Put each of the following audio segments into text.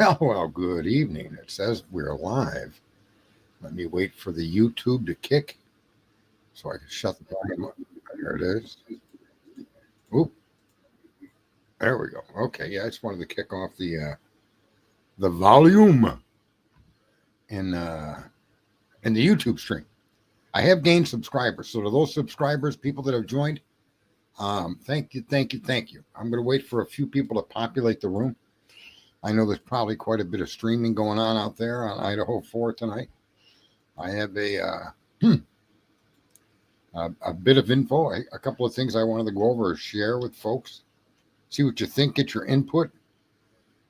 Well, good evening. It says we're live. Let me wait for the YouTube to kick so I can shut the volume up. There it is. Oop, there we go. Okay, yeah, I just wanted to kick off the volume in the YouTube stream. I have gained subscribers, so to those subscribers, people that have joined, thank you. I'm going to wait for a few people to populate the room. I know there's probably quite a bit of streaming going on out there on Idaho4 tonight. I have a bit of info, a couple of things I wanted to go over or share with folks. See what you think, get your input.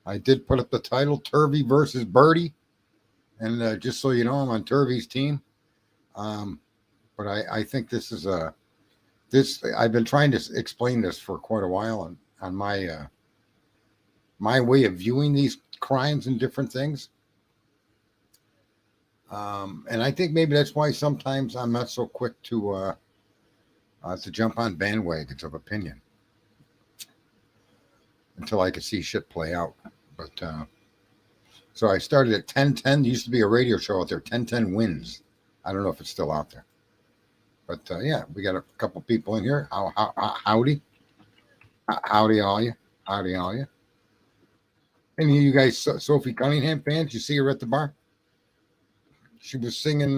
I did put up the title, Turvey versus Birdie. And just so you know, I'm on Turvey's team. But I think this is I've been trying to explain this for quite a while on my way of viewing these crimes and different things. And I think maybe that's why sometimes I'm not so quick to jump on bandwagons of opinion until I could see shit play out. But so I started at 1010. There used to be a radio show out there, 1010 Wins. I don't know if it's still out there. But yeah, we got a couple people in here. Howdy. Howdy all you. Howdy all you. Any of you guys Sophie Cunningham fans? You see her at the bar? She was singing,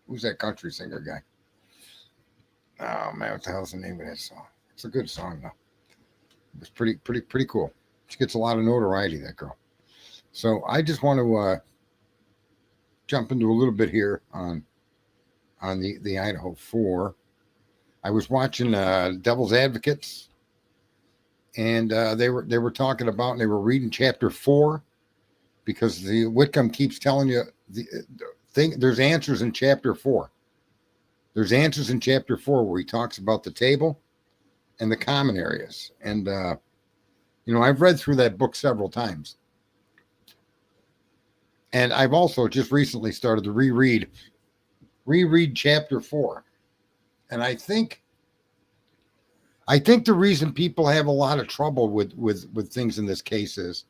who's that country singer guy? Oh man, what the hell's the name of that song? It's a good song though. It was pretty cool. She gets a lot of notoriety, that girl. So I just want to jump into a little bit here on the Idaho4. I was watching Devil's Advocates, and they were talking about, and they were reading chapter 4, because the Whitcomb keeps telling you there's answers in chapter 4. There's answers in chapter 4 where he talks about the table and the common areas. And I've read through that book several times. And I've also just recently started to reread chapter 4. And I think the reason people have a lot of trouble with things in this case is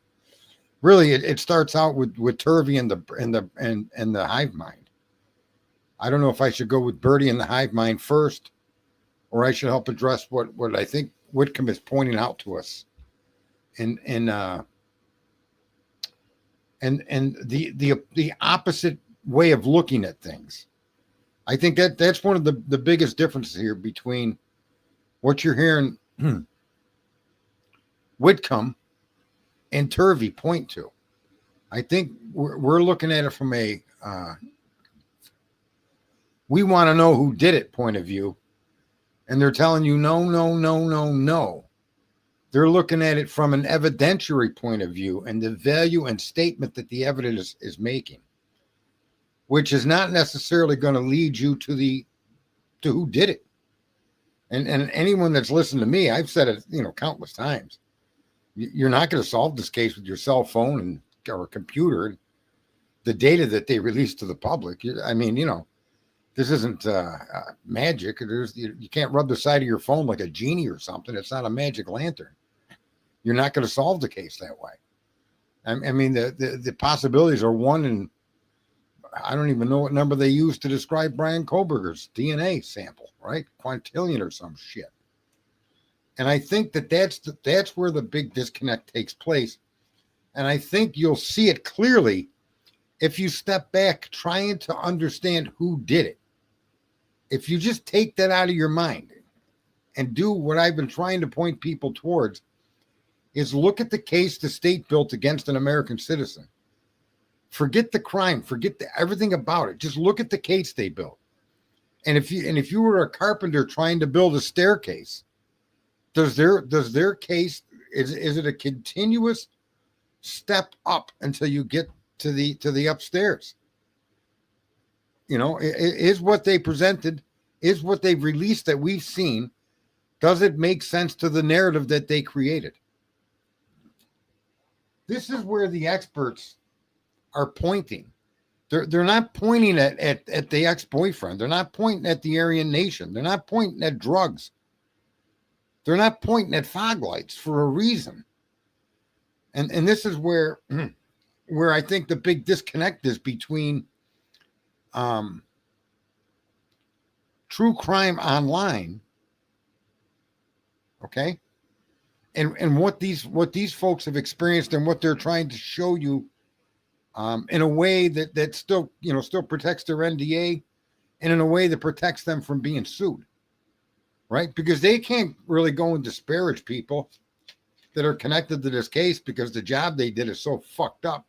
really it starts out with Turvey and the hive mind. I don't know if I should go with Birdie and the hive mind first, or I should help address what I think Whitcomb is pointing out to us. And the opposite way of looking at things. I think that's one of the biggest differences here between what you're hearing Whitcomb and Turvey point to. I think we're looking at it from a we want to know who did it point of view, and they're telling you no. They're looking at it from an evidentiary point of view and the value and statement that the evidence is making, which is not necessarily going to lead you to who did it. And anyone that's listened to me, I've said it, countless times. You're not going to solve this case with your cell phone or computer, the data that they release to the public. This isn't magic. You can't rub the side of your phone like a genie or something. It's not a magic lantern. You're not going to solve the case that way. The possibilities are 1 in, I don't even know what number they use to describe Brian Koberger's DNA sample, right? Quintillion or some shit. And I think that's where the big disconnect takes place. And I think you'll see it clearly if you step back trying to understand who did it. If you just take that out of your mind and do what I've been trying to point people towards, is look at the case the state built against an American citizen. Forget the crime, forget everything about it. Just look at the case they built. And if you were a carpenter trying to build a staircase, does their case, is it a continuous step up until you get to the upstairs? Is what they presented, is what they've released that we've seen, does it make sense to the narrative that they created? This is where the experts are pointing. They're not pointing at the ex-boyfriend. They're not pointing at the Aryan Nation. They're not pointing at drugs. They're not pointing at fog lights for a reason. And this is where I think the big disconnect is between true crime online, okay, and what these folks have experienced and what they're trying to show you in a way that still still protects their NDA and in a way that protects them from being sued, right? Because they can't really go and disparage people that are connected to this case because the job they did is so fucked up.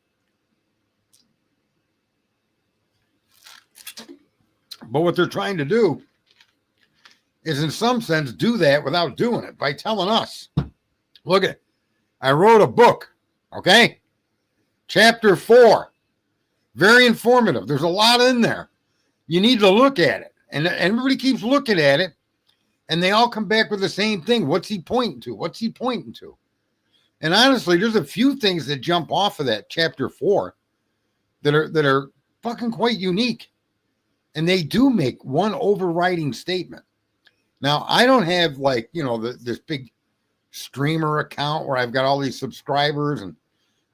But what they're trying to do is in some sense do that without doing it by telling us, look at, I wrote a book, okay? Chapter 4, very informative. There's a lot in there. You need to look at it. And everybody keeps looking at it, and they all come back with the same thing. What's he pointing to? What's he pointing to? And honestly, there's a few things that jump off of that chapter 4 that are fucking quite unique. And they do make one overriding statement. Now, I don't have like, this big streamer account where I've got all these subscribers and,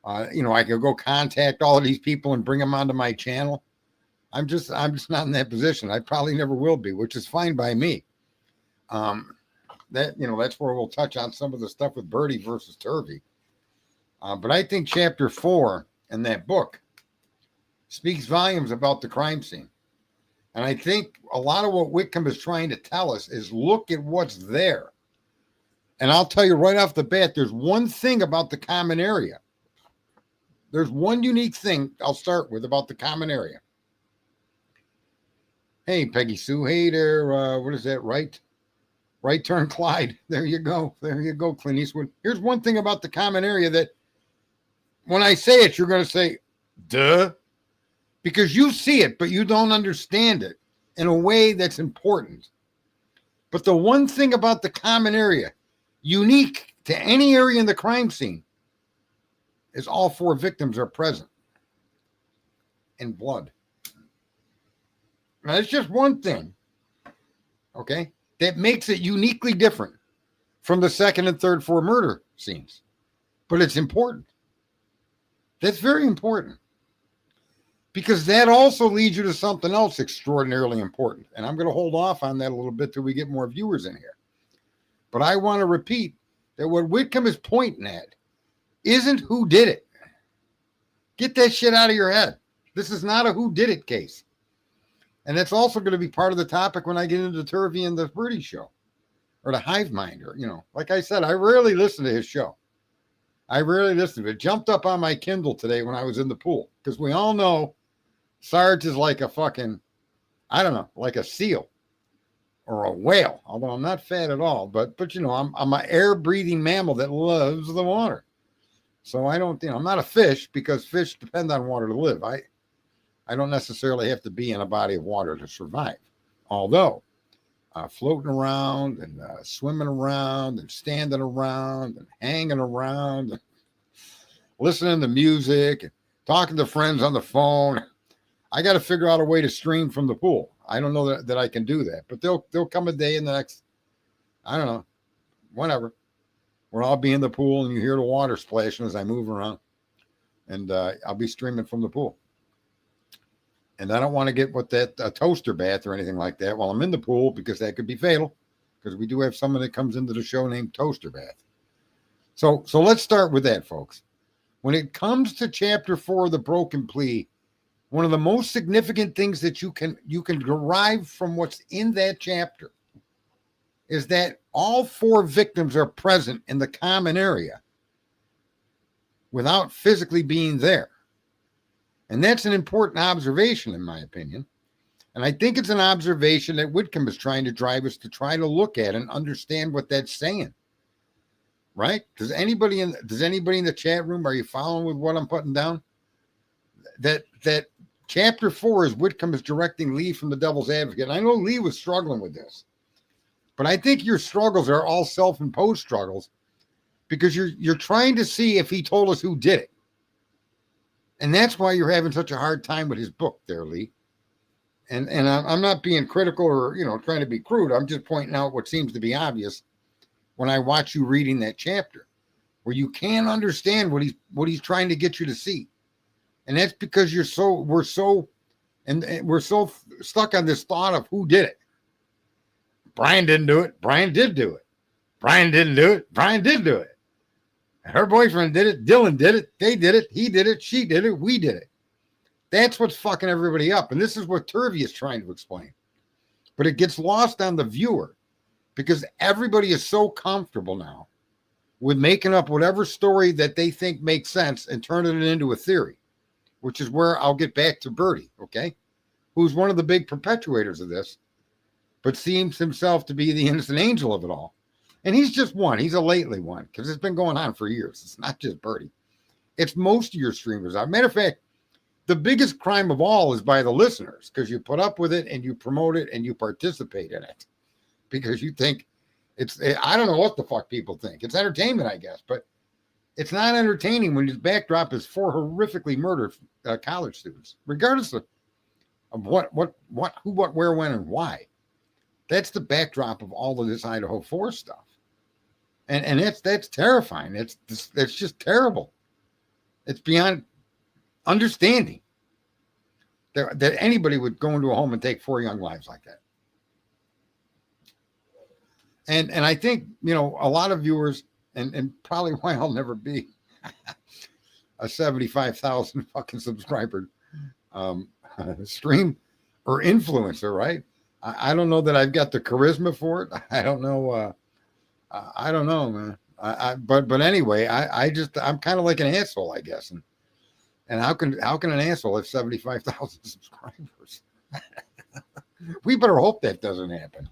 I can go contact all of these people and bring them onto my channel. I'm just not in that position. I probably never will be, which is fine by me. That's where we'll touch on some of the stuff with Birdie versus Turvey. But I think chapter 4 in that book speaks volumes about the crime scene. And I think a lot of what Whitcomb is trying to tell us is look at what's there. And I'll tell you right off the bat, there's one thing about the common area. There's one unique thing I'll start with about the common area. Hey, Peggy Sue. Hey there. What is that? Right turn, Clyde. There you go. There you go, Clint Eastwood. Here's one thing about the common area that when I say it, you're going to say, duh. Because you see it, but you don't understand it in a way that's important. But the one thing about the common area, unique to any area in the crime scene, is all 4 victims are present in blood. Now, it's just one thing, okay, that makes it uniquely different from the second and third 4 murder scenes. But it's important. That's very important. Because that also leads you to something else extraordinarily important. And I'm going to hold off on that a little bit till we get more viewers in here. But I want to repeat that what Whitcomb is pointing at isn't who did it. Get that shit out of your head. This is not a who did it case. And that's also going to be part of the topic when I get into Turvey and the Birdie show. Or the Hive Minder. Like I said, I rarely listen to his show. I rarely listen to it. It jumped up on my Kindle today when I was in the pool. Because we all know Sarge is like a fucking, I don't know, like a seal or a whale. Although I'm not fat at all, but I'm an air-breathing mammal that loves the water. So I don't, I'm not a fish because fish depend on water to live. I don't necessarily have to be in a body of water to survive. Although floating around and swimming around and standing around and hanging around, and listening to music and talking to friends on the phone. I got to figure out a way to stream from the pool. I don't know that I can do that, but there'll come a day in the next, I don't know, whenever, where I'll be in the pool and you hear the water splashing as I move around, and I'll be streaming from the pool. And I don't want to get with that toaster bath or anything like that while I'm in the pool because that could be fatal, because we do have someone that comes into the show named Toaster Bath. So let's start with that, folks. When it comes to chapter 4 of the Broken Plea, one of the most significant things that you can derive from what's in that chapter is that all 4 victims are present in the common area without physically being there. And that's an important observation, in my opinion. And I think it's an observation that Whitcomb is trying to drive us to try to look at and understand what that's saying. Right? Does anybody in the chat room, are you following with what I'm putting down? That chapter 4 is Whitcomb is directing Lee from the Devil's Advocate. And I know Lee was struggling with this, but I think your struggles are all self-imposed struggles because you're trying to see if he told us who did it. And that's why you're having such a hard time with his book there, Lee. And I'm not being critical or, trying to be crude. I'm just pointing out what seems to be obvious when I watch you reading that chapter. where you can't understand what he's trying to get you to see. And that's because we're so stuck on this thought of who did it. Brian didn't do it. Brian did do it. Brian didn't do it. Brian did do it. Her boyfriend did it. Dylan did it. They did it. He did it. She did it. We did it. That's what's fucking everybody up. And this is what Turvey is trying to explain. But it gets lost on the viewer because everybody is so comfortable now with making up whatever story that they think makes sense and turning it into a theory, which is where I'll get back to Birdie, okay? Who's one of the big perpetuators of this, but seems himself to be the innocent angel of it all. And he's just one. He's a lately one because it's been going on for years. It's not just Birdie. It's most of your streamers. As a matter of fact, the biggest crime of all is by the listeners because you put up with it and you promote it and you participate in it because you think I don't know what the fuck people think. It's entertainment, I guess, but it's not entertaining when his backdrop is 4 horrifically murdered college students, regardless of what, who, what, where, when, and why. That's the backdrop of all of this Idaho4 stuff. And that's terrifying. It's just terrible. It's beyond understanding that anybody would go into a home and take 4 young lives like that. And I think, a lot of viewers, and probably why I'll never be a 75,000 fucking subscriber stream or influencer, right? I don't know that I've got the charisma for it. I don't know. I don't know, man. But anyway, I'm kind of like an asshole, I guess. And how can an asshole have 75,000 subscribers? We better hope that doesn't happen.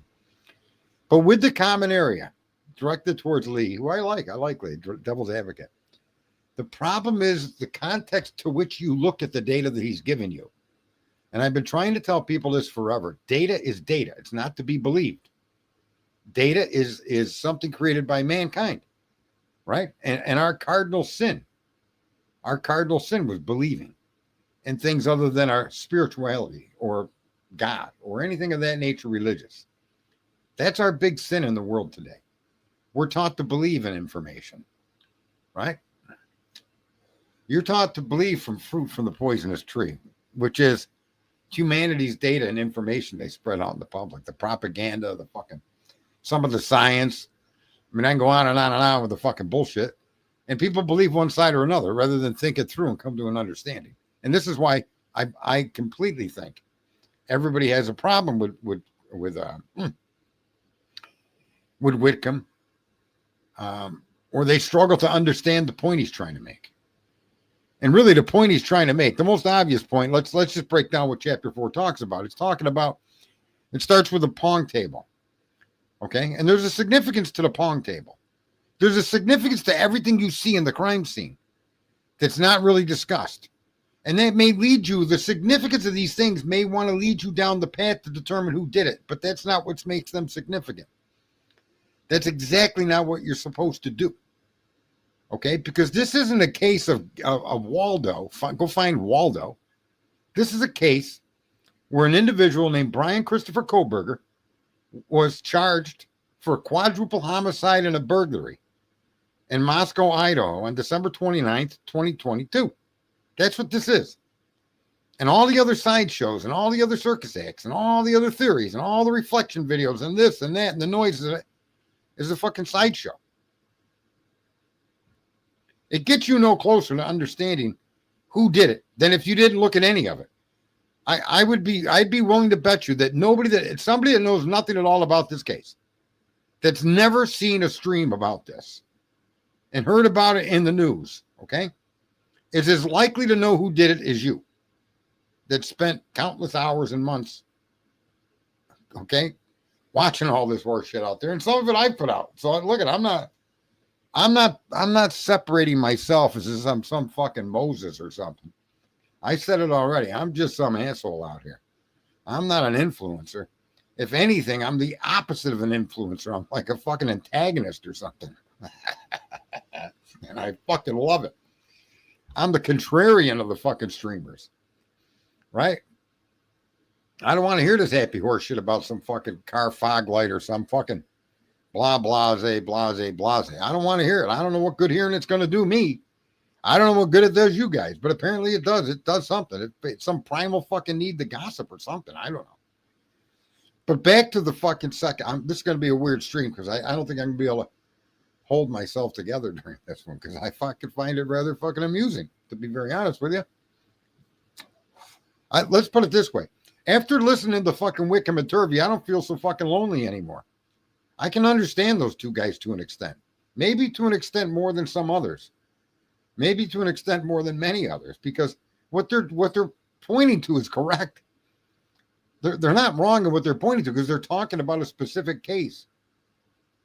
But with the common area directed towards Lee, who I like Lee, devil's advocate. The problem is the context to which you look at the data that he's given you. And I've been trying to tell people this forever. Data is data. It's not to be believed. Data is something created by mankind, right? And our cardinal sin was believing in things other than our spirituality or God or anything of that nature religious. That's our big sin in the world today. We're taught to believe in information, right? You're taught to believe from fruit from the poisonous tree, which is humanity's data and information they spread out in the public, the propaganda, some of the science. I mean, I can go on and on and on with the fucking bullshit. And people believe one side or another rather than think it through and come to an understanding. And this is why I completely think everybody has a problem with Whitcomb, or they struggle to understand the point he's trying to make. And really, the point he's trying to make, the most obvious point, let's just break down what Chapter 4 talks about. It's talking about, it starts with a pong table. Okay? And there's a significance to the pong table. There's a significance to everything you see in the crime scene that's not really discussed. And that may lead you, the significance of these things may want to lead you down the path to determine who did it, but that's not what makes them significant. That's exactly not what you're supposed to do. Okay? Because this isn't a case of Waldo. Go find Waldo. This is a case where an individual named Brian Christopher Koberger was charged for a quadruple homicide and a burglary in Moscow, Idaho on December 29th, 2022. That's what this is. And all the other sideshows and all the other circus acts and all the other theories and all the reflection videos and this and that and the noises is a fucking sideshow. It gets you no closer to understanding who did it than if you didn't look at any of it. I'd be willing to bet you that somebody that knows nothing at all about this case, that's never seen a stream about this and heard about it in the news, okay, is as likely to know who did it as you, that spent countless hours and months, okay, watching all this horse shit out there. And some of it I put out. So look at, I'm not separating myself as some fucking Moses or something. I said it already. I'm just some asshole out here. I'm not an influencer. If anything, I'm the opposite of an influencer. I'm like a fucking antagonist or something. And I fucking love it. I'm the contrarian of the fucking streamers. Right? I don't want to hear this happy horse shit about some fucking car fog light or some fucking Blah, blase, blase, blase. I don't want to hear it. I don't know what good hearing it's going to do me. I don't know what good it does you guys, but apparently it does. It does something. It's some primal fucking need to gossip or something. I don't know. But back to the fucking second. This is going to be a weird stream because I don't think I'm going to be able to hold myself together during this one because I fucking find it rather fucking amusing, to be very honest with you. Let's put it this way. After listening to fucking Whitcomb and Turvey, I don't feel so fucking lonely anymore. I can understand those two guys to an extent. Maybe to an extent more than some others. Maybe to an extent more than many others, because what they're pointing to is correct. They're not wrong in what they're pointing to because they're talking about a specific case.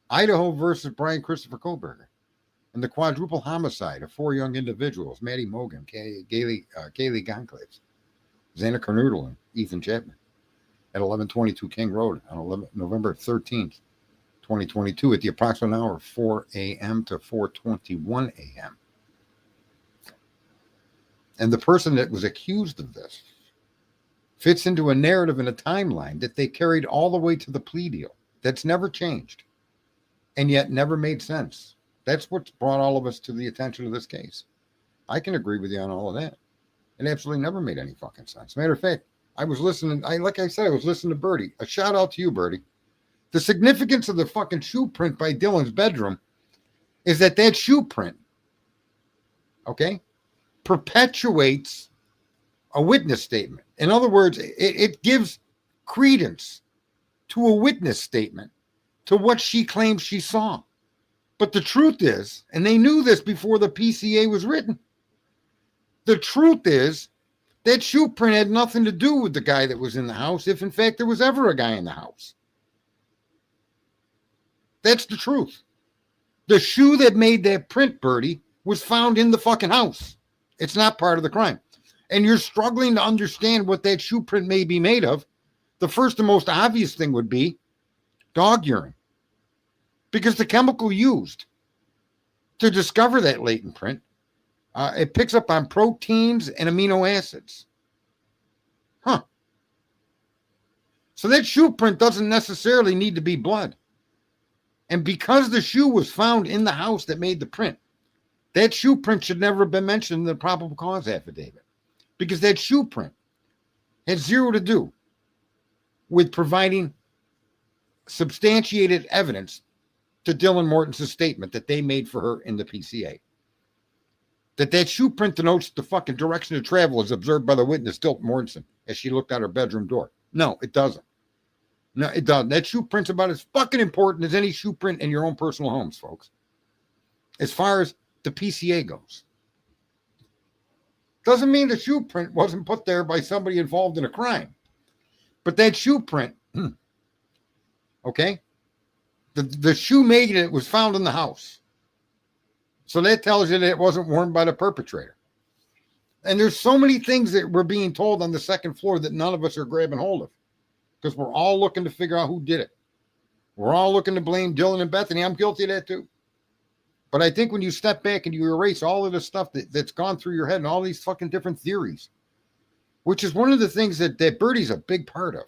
Idaho versus Brian Christopher Kohlberger, and the quadruple homicide of 4 young individuals: Maddie Mogan, Kaylee Goncalves, Xana Kernodle, and Ethan Chapman, at 1122 King Road on November 13th, 2022, at the approximate hour of 4 a.m. to 4:21 a.m. And the person that was accused of this fits into a narrative and a timeline that they carried all the way to the plea deal. That's never changed and yet never made sense. That's what's brought all of us to the attention of this case. I can agree with you on all of that. It absolutely never made any fucking sense. Matter of fact, I was listening. Like I said, I was listening to Birdie. A shout out to you, Birdie. The significance of the fucking shoe print by Dylan's bedroom is that shoe print, okay, perpetuates a witness statement. In other words, it gives credence to a witness statement to what she claims she saw. But the truth is, and they knew this before the PCA was written, the truth is that shoe print had nothing to do with the guy that was in the house, if in fact there was ever a guy in the house. That's the truth. The shoe that made that print, Birdie, was found in the fucking house. It's not part of the crime. And you're struggling to understand what that shoe print may be made of. The first and most obvious thing would be dog urine. Because the chemical used to discover that latent print, it picks up on proteins and amino acids. Huh. So that shoe print doesn't necessarily need to be blood. And because the shoe was found in the house that made the print, that shoe print should never have been mentioned in the probable cause affidavit. Because that shoe print has zero to do with providing substantiated evidence to Dylan Morton's statement that they made for her in the PCA. That shoe print denotes the fucking direction of travel as observed by the witness, Dylan Mortensen, as she looked out her bedroom door. No, it doesn't. No, it doesn't. That shoe print's about as fucking important as any shoe print in your own personal homes, folks. As far as the PCA goes. Doesn't mean the shoe print wasn't put there by somebody involved in a crime. But that shoe print, okay? The shoe made it was found in the house. So that tells you that it wasn't worn by the perpetrator. And there's so many things that we're being told on the second floor that none of us are grabbing hold of. Because we're all looking to figure out who did it. We're all looking to blame Dylan and Bethany. I'm guilty of that too. But I think when you step back and you erase all of the stuff that's gone through your head and all these fucking different theories, which is one of the things that Birdie's a big part of.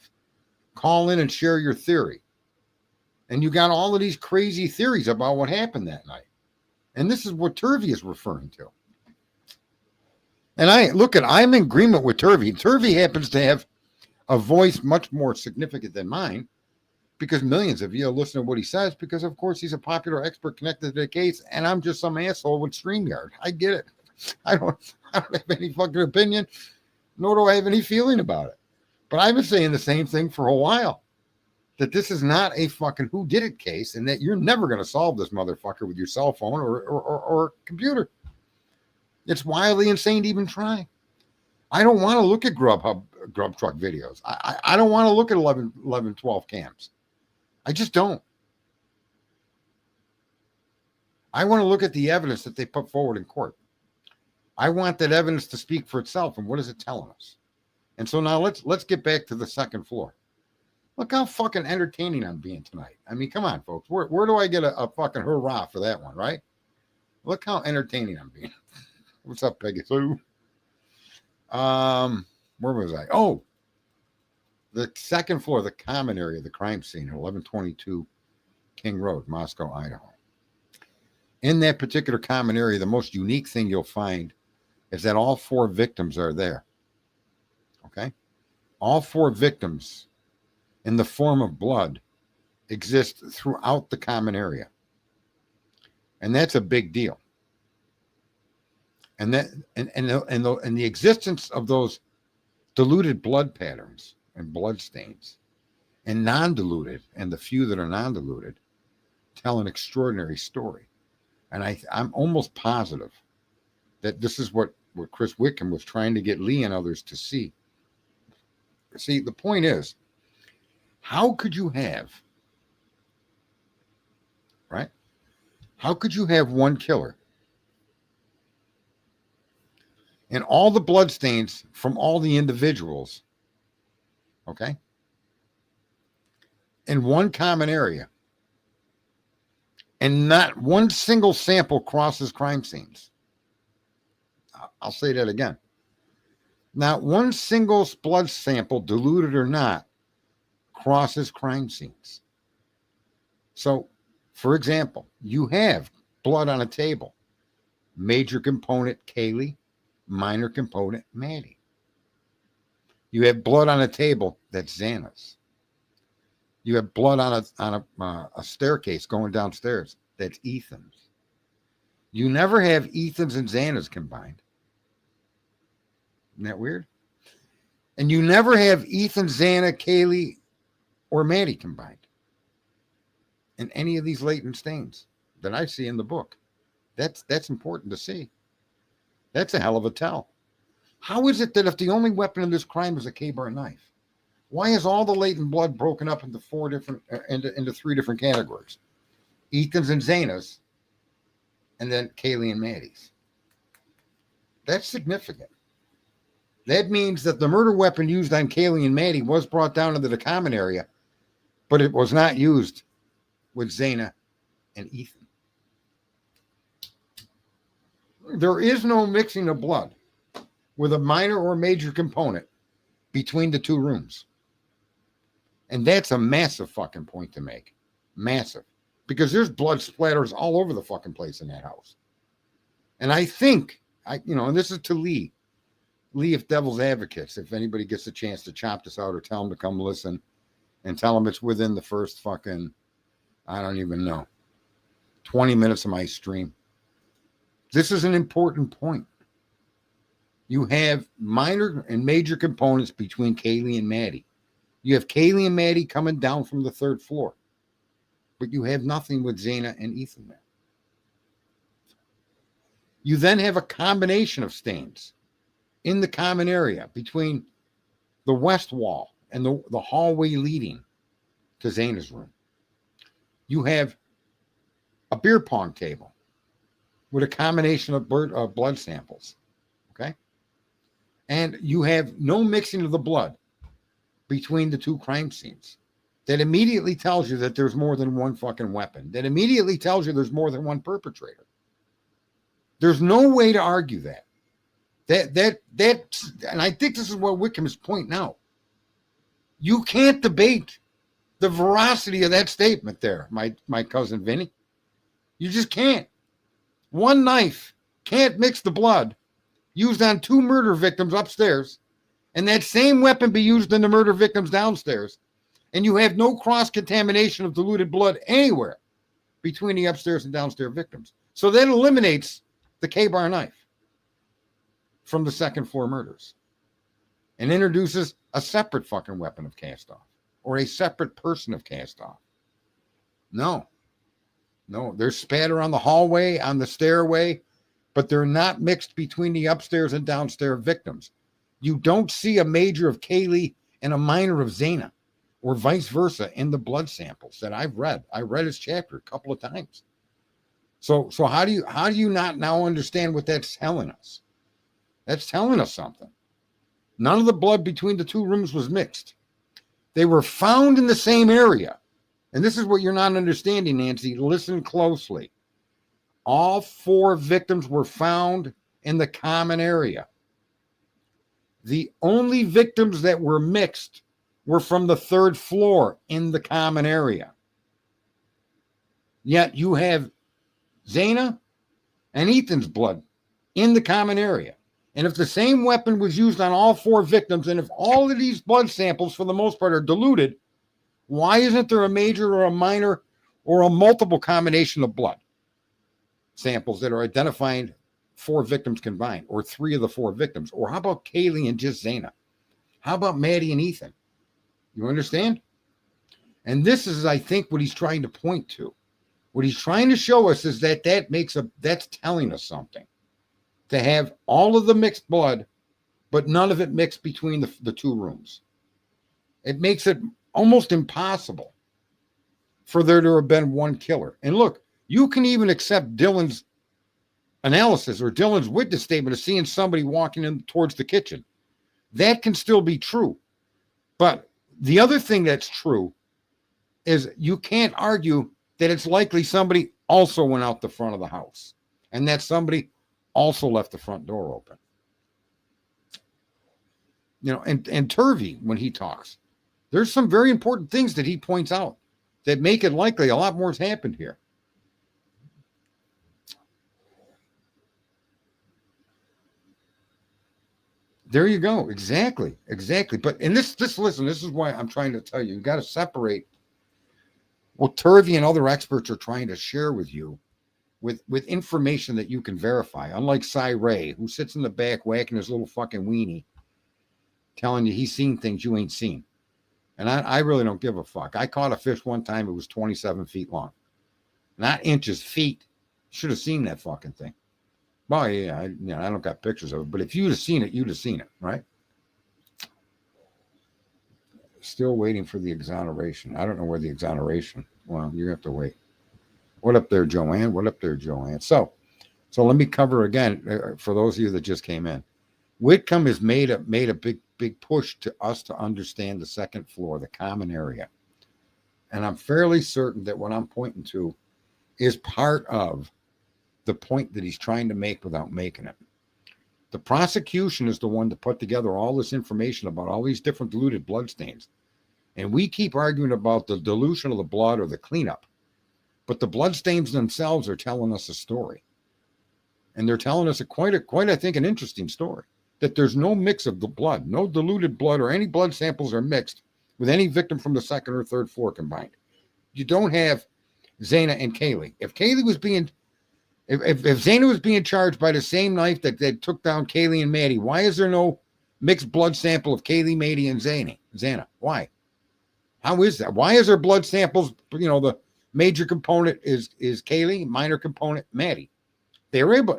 Call in and share your theory. And you got all of these crazy theories about what happened that night. And this is what Turvey is referring to. And I'm in agreement with Turvey. Turvey happens to have a voice much more significant than mine because millions of you are listening to what he says because, of course, he's a popular expert connected to the case, and I'm just some asshole with StreamYard. I get it. I don't have any fucking opinion, nor do I have any feeling about it. But I've been saying the same thing for a while, that this is not a fucking whodidit case and that you're never going to solve this motherfucker with your cell phone or computer. It's wildly insane to even try. I don't want to look at Grub truck videos. I don't want to look at 11, 12 cams. I just don't. I want to look at the evidence that they put forward in court. I want that evidence to speak for itself. And what is it telling us? And so now let's get back to the second floor. Look how fucking entertaining I'm being tonight. I mean, come on, folks. Where do I get a fucking hurrah for that one, right? Look how entertaining I'm being. What's up, Peggy Sue? Where was I? Oh, the second floor, the common area, the crime scene at 1122 King Road, Moscow, Idaho. In that particular common area, the most unique thing you'll find is that all 4 victims are there. Okay? All 4 victims in the form of blood exist throughout the common area. And that's a big deal. And that and the existence of those diluted blood patterns and blood stains and non-diluted, and the few that are non-diluted, tell an extraordinary story. And I'm almost positive that this is what Chris Whitcomb was trying to get Lee and others to see. See, the point is, how could you have, right? How could you have one killer and all the blood stains from all the individuals, okay, in one common area, and not one single sample crosses crime scenes? I'll say that again. Not one single blood sample, diluted or not, crosses crime scenes. So, for example, you have blood on a table. Major component, Kaylee. Minor component, Maddie. You have blood on a table, that's Xana's. You have blood on a staircase going downstairs, that's Ethan's. You never have Ethan's and Xana's combined. Isn't that weird? And you never have Ethan, Xana, Kaylee, or Maddie combined in any of these latent stains that I see in the book. That's important to see. That's a hell of a tell. How is it that if the only weapon in this crime is a K-bar knife, why is all the latent blood broken up into 3 different categories? Ethan's and Xana's, and then Kaylee and Maddie's. That's significant. That means that the murder weapon used on Kaylee and Maddie was brought down into the common area, but it was not used with Xana and Ethan. There is no mixing of blood with a minor or major component between the 2 rooms. And that's a massive fucking point to make. Massive. Because there's blood splatters all over the fucking place in that house. And I think, and this is to Lee of Devil's Advocates, if anybody gets a chance to chop this out or tell them to come listen and tell them it's within the first fucking, I don't even know, 20 minutes of my stream. This is an important point. You have minor and major components between Kaylee and Maddie. You have Kaylee and Maddie coming down from the 3rd floor, but you have nothing with Xana and Ethan there. You then have a combination of stains in the common area between the west wall and the hallway leading to Xana's room. You have a beer pong table with a combination of blood samples, okay? And you have no mixing of the blood between the 2 crime scenes. That immediately tells you that there's more than one fucking weapon. That immediately tells you there's more than one perpetrator. There's no way to argue that. And I think this is what Whitcomb is pointing out. You can't debate the veracity of that statement there, my cousin Vinny. You just can't. One knife can't mix the blood used on 2 murder victims upstairs, and that same weapon be used in the murder victims downstairs, and you have no cross-contamination of diluted blood anywhere between the upstairs and downstairs victims. So that eliminates the K-bar knife from the 2nd floor murders and introduces a separate fucking weapon of cast-off or a separate person of cast-off. No, there's spatter on the hallway, on the stairway, but they're not mixed between the upstairs and downstairs victims. You don't see a major of Kaylee and a minor of Xana, or vice versa, in the blood samples that I've read. I read his chapter a couple of times. So how do you not now understand what that's telling us? That's telling us something. None of the blood between the 2 rooms was mixed. They were found in the same area. And this is what you're not understanding, Nancy. Listen closely. All 4 victims were found in the common area. The only victims that were mixed were from the 3rd floor in the common area. Yet you have Zana and Ethan's blood in the common area. And if the same weapon was used on all 4 victims, and if all of these blood samples, for the most part, are diluted, why isn't there a major or a minor or a multiple combination of blood samples that are identifying 4 victims combined, or 3 of the 4 victims? Or how about Kaylee and just Zana? How about Maddie and Ethan? You understand? And this is, I think, what he's trying to point to. What he's trying to show us is that that's telling us something. To have all of the mixed blood, but none of it mixed between the 2 rooms. It makes it almost impossible for there to have been one killer. And look, you can even accept Dylan's analysis or Dylan's witness statement of seeing somebody walking in towards the kitchen. That can still be true. But the other thing that's true is you can't argue that it's likely somebody also went out the front of the house and that somebody also left the front door open. You know, and Turvey, when he talks, there's some very important things that he points out that make it likely a lot more has happened here. There you go. Exactly. But in this listen, this is why I'm trying to tell you, you got to separate what Turvey and other experts are trying to share with you with information that you can verify. Unlike Cy Ray, who sits in the back whacking his little fucking weenie, telling you he's seen things you ain't seen. And I really don't give a fuck. I caught a fish one time. It was 27 feet long. Not inches, feet. Should have seen that fucking thing. Well, yeah, I don't got pictures of it. But if you'd have seen it, you'd have seen it, right? Still waiting for the exoneration. I don't know where the exoneration. Well, you have to wait. What up there, Joanne? So let me cover again for those of you that just came in. Whitcomb has made a big push to us to understand the second floor, the common area. And I'm fairly certain that what I'm pointing to is part of the point that he's trying to make without making it. The prosecution is the one to put together all this information about all these different diluted bloodstains. And we keep arguing about the dilution of the blood or the cleanup. But the bloodstains themselves are telling us a story. And they're telling us quite, I think, an interesting story. That there's no mix of the blood, no diluted blood or any blood samples are mixed with any victim from the second or third floor combined. You don't have Zana and Kaylee. If Kaylee was being, if Zana was being charged by the same knife that took down Kaylee and Maddie, why is there no mixed blood sample of Kaylee, Maddie, and Zana? Why? How is that? Why is there blood samples? You know, the major component is Kaylee, minor component Maddie. They're able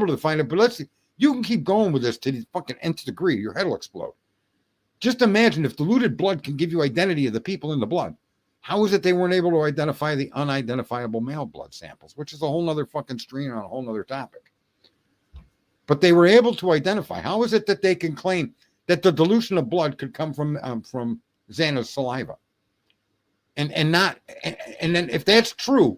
to find it, but let's see. You can keep going with this to the fucking nth degree. Your head will explode. Just imagine if diluted blood can give you identity of the people in the blood. How is it they weren't able to identify the unidentifiable male blood samples, which is a whole nother fucking stream on a whole nother topic. But they were able to identify. How is it that they can claim that the dilution of blood could come from Xana's saliva? And then if that's true,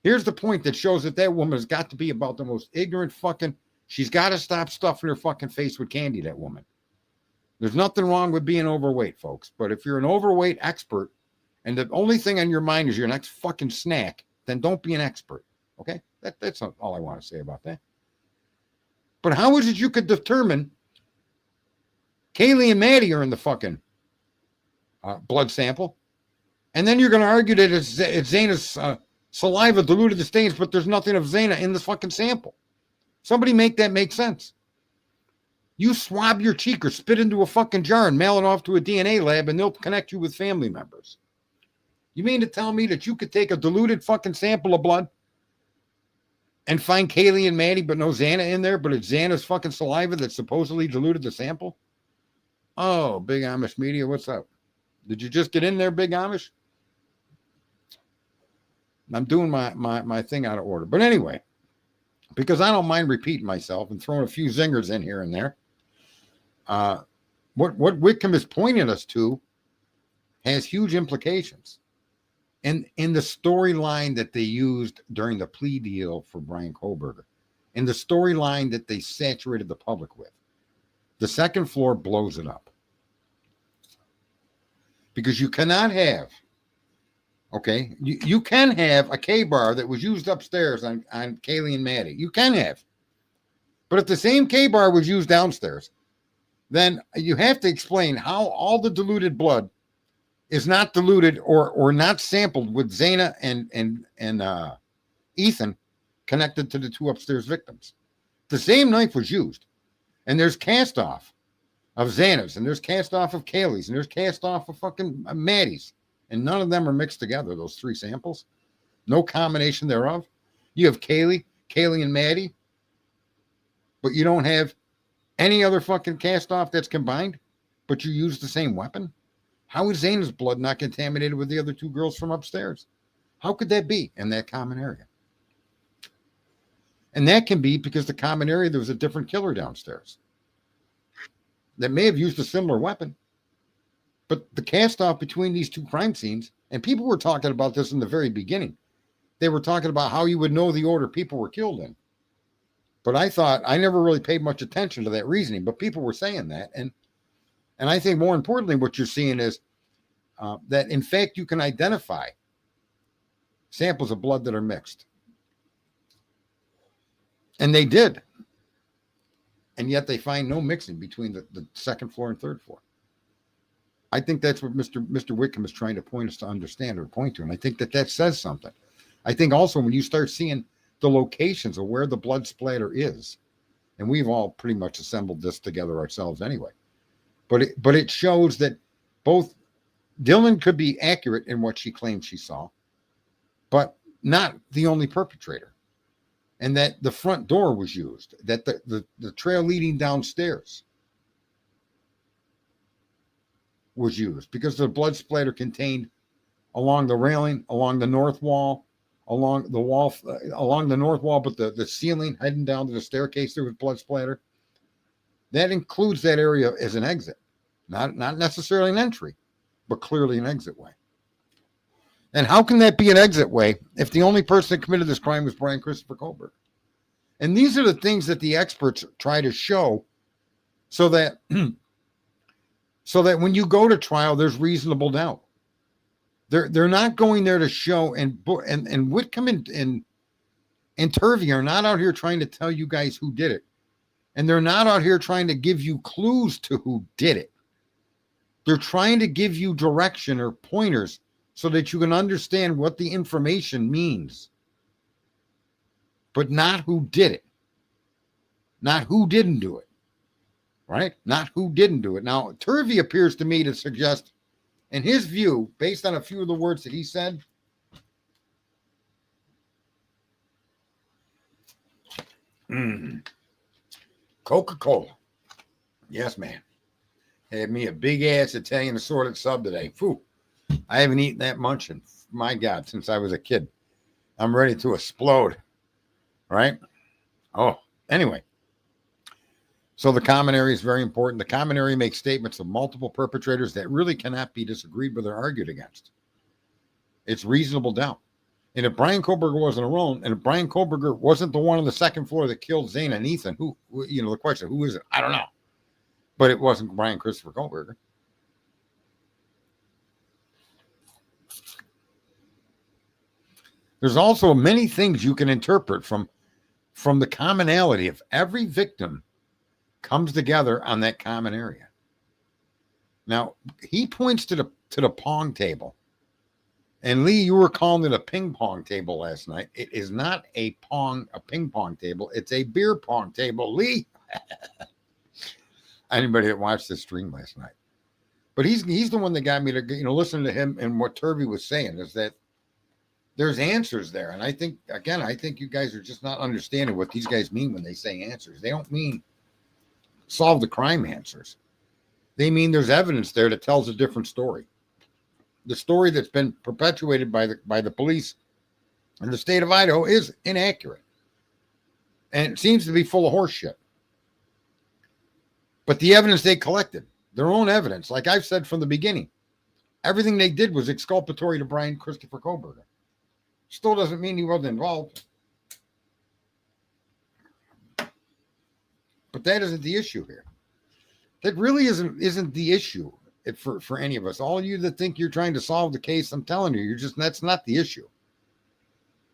here's the point that shows that woman has got to be about the most ignorant fucking. She's got to stop stuffing her fucking face with candy, that woman. There's nothing wrong with being overweight, folks. But if you're an overweight expert and the only thing on your mind is your next fucking snack, then don't be an expert. Okay? That's all I want to say about that. But how is it you could determine Kaylee and Maddie are in the fucking blood sample? And then you're going to argue that it's Xana's saliva diluted the stains, but there's nothing of Xana in the fucking sample. Somebody make that make sense. You swab your cheek or spit into a fucking jar and mail it off to a DNA lab and they'll connect you with family members. You mean to tell me that you could take a diluted fucking sample of blood and find Kaylee and Maddie but no Xana in there, but it's Xana's fucking saliva that supposedly diluted the sample? Oh, Big Amish Media, what's up? Did you just get in there, Big Amish? I'm doing my thing out of order. But anyway, because I don't mind repeating myself and throwing a few zingers in here and there. What Whitcomb is pointing us to has huge implications. And in the storyline that they used during the plea deal for Brian Kohlberger, in the storyline that they saturated the public with, the second floor blows it up. Because you cannot have Okay, you can have a K-bar that was used upstairs on Kaylee and Maddie. You can have. But if the same K-bar was used downstairs, then you have to explain how all the diluted blood is not diluted or not sampled with Zana and Ethan connected to the two upstairs victims. The same knife was used, and there's cast off of Xana's, and there's cast off of Kaylee's, and there's cast off of fucking Maddie's, and none of them are mixed together, those three samples. No combination thereof. You have Kaylee and Maddie, but you don't have any other fucking cast off that's combined, but you use the same weapon. How is Xana's blood not contaminated with the other two girls from upstairs? How could that be in that common area? And that can be because the common area, there was a different killer downstairs that may have used a similar weapon. But the cast off between these two crime scenes, and people were talking about this in the very beginning. They were talking about how you would know the order people were killed in. But I never really paid much attention to that reasoning, but people were saying that. And I think more importantly, what you're seeing is that in fact, you can identify samples of blood that are mixed. And they did. And yet they find no mixing between the second floor and third floor. I think that's what Mr. Whitcomb is trying to point us to understand or point to. And I think that says something. I think also when you start seeing the locations of where the blood splatter is, and we've all pretty much assembled this together ourselves anyway, but it shows that both Dylan could be accurate in what she claimed she saw, but not the only perpetrator. And that the front door was used, that the trail leading downstairs was used because the blood splatter contained along the railing, along the north wall, along the wall, along the north wall, but the ceiling heading down to the staircase, there was blood splatter. That includes that area as an exit, not necessarily an entry, but clearly an exit way. And how can that be an exit way if the only person that committed this crime was Brian Christopher Kohlberg? And these are the things that the experts try to show so that when you go to trial, there's reasonable doubt. They're not going there to show, and Whitcomb and Turvey are not out here trying to tell you guys who did it. And they're not out here trying to give you clues to who did it. They're trying to give you direction or pointers so that you can understand what the information means. But not who did it. Not who didn't do it. Right? Not who didn't do it. Now, Turvey appears to me to suggest, in his view, based on a few of the words that he said, Coca-Cola. Yes, man. Had me a big-ass Italian assorted sub today. Phew. I haven't eaten that much, and my God, since I was a kid. I'm ready to explode. Right? Oh, anyway. So the common area is very important. The common area makes statements of multiple perpetrators that really cannot be disagreed with or argued against. It's reasonable doubt. And if Brian Kohlberger wasn't alone, and if Brian Kohlberger wasn't the one on the second floor that killed Zana and Ethan, who, the question, who is it? I don't know. But it wasn't Brian Christopher Kohlberger. There's also many things you can interpret from the commonality of every victim comes together on that common area. Now, he points to the pong table. And Lee, you were calling it a ping pong table last night. It is not a ping pong table. It's a beer pong table, Lee. Anybody that watched this stream last night. But he's the one that got me to, listen to him, and what Turvey was saying is that there's answers there. And I think you guys are just not understanding what these guys mean when they say answers. They don't mean solve the crime answers. They mean there's evidence there that tells a different story. The story that's been perpetuated by the police in the state of Idaho is inaccurate. And it seems to be full of horse shit. But the evidence they collected, their own evidence, like I've said from the beginning, everything they did was exculpatory to Brian Christopher Kohlberger. Still doesn't mean he wasn't involved. But that isn't the issue here. That really isn't the issue. for any of us. All you that think you're trying to solve the case, I'm telling you, that's not the issue.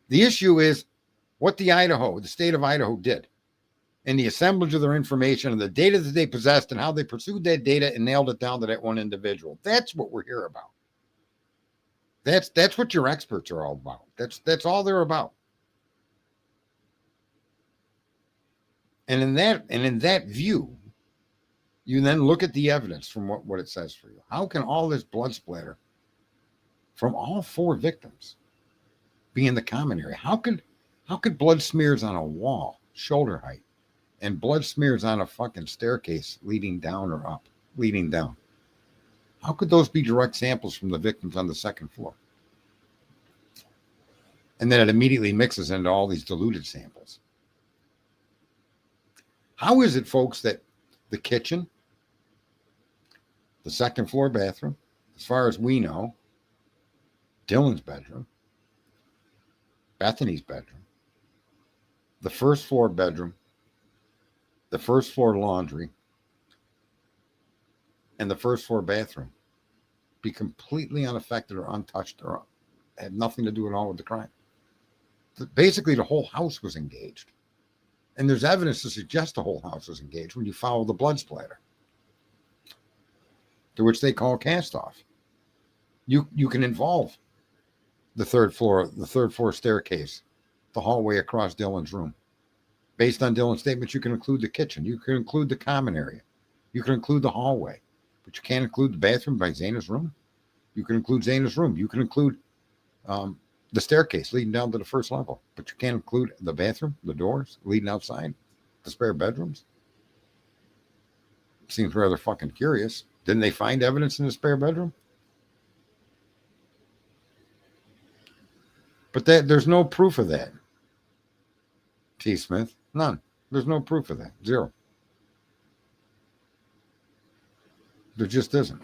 The issue is what the state of Idaho did, and the assemblage of their information and the data that they possessed and how they pursued that data and nailed it down to that one individual. That's what we're here about. That's what your experts are all about. That's all they're about. And in that view, you then look at the evidence from what it says for you. How can all this blood splatter from all 4 victims be in the common area? How could blood smears on a wall, shoulder height, and blood smears on a fucking staircase leading down or up, leading down? How could those be direct samples from the victims on the 2nd floor? And then it immediately mixes into all these diluted samples. How is it, folks, that the kitchen, the 2nd floor bathroom, as far as we know, Dylan's bedroom, Bethany's bedroom, the 1st floor bedroom, the 1st floor laundry, and the 1st floor bathroom be completely unaffected or untouched or had nothing to do at all with the crime? Basically, the whole house was engaged. And there's evidence to suggest the whole house was engaged when you follow the blood splatter, to which they call cast off. You can involve the 3rd floor staircase, the hallway across Dylan's room. Based on Dylan's statements, you can include the kitchen. You can include the common area. You can include the hallway. But you can't include the bathroom by Zana's room. You can include Zana's room. You can include the staircase leading down to the 1st level. But you can't include the bathroom, the doors leading outside, the spare bedrooms. Seems rather fucking curious. Didn't they find evidence in the spare bedroom? But there's no proof of that. T. Smith, none. There's no proof of that. Zero. There just isn't.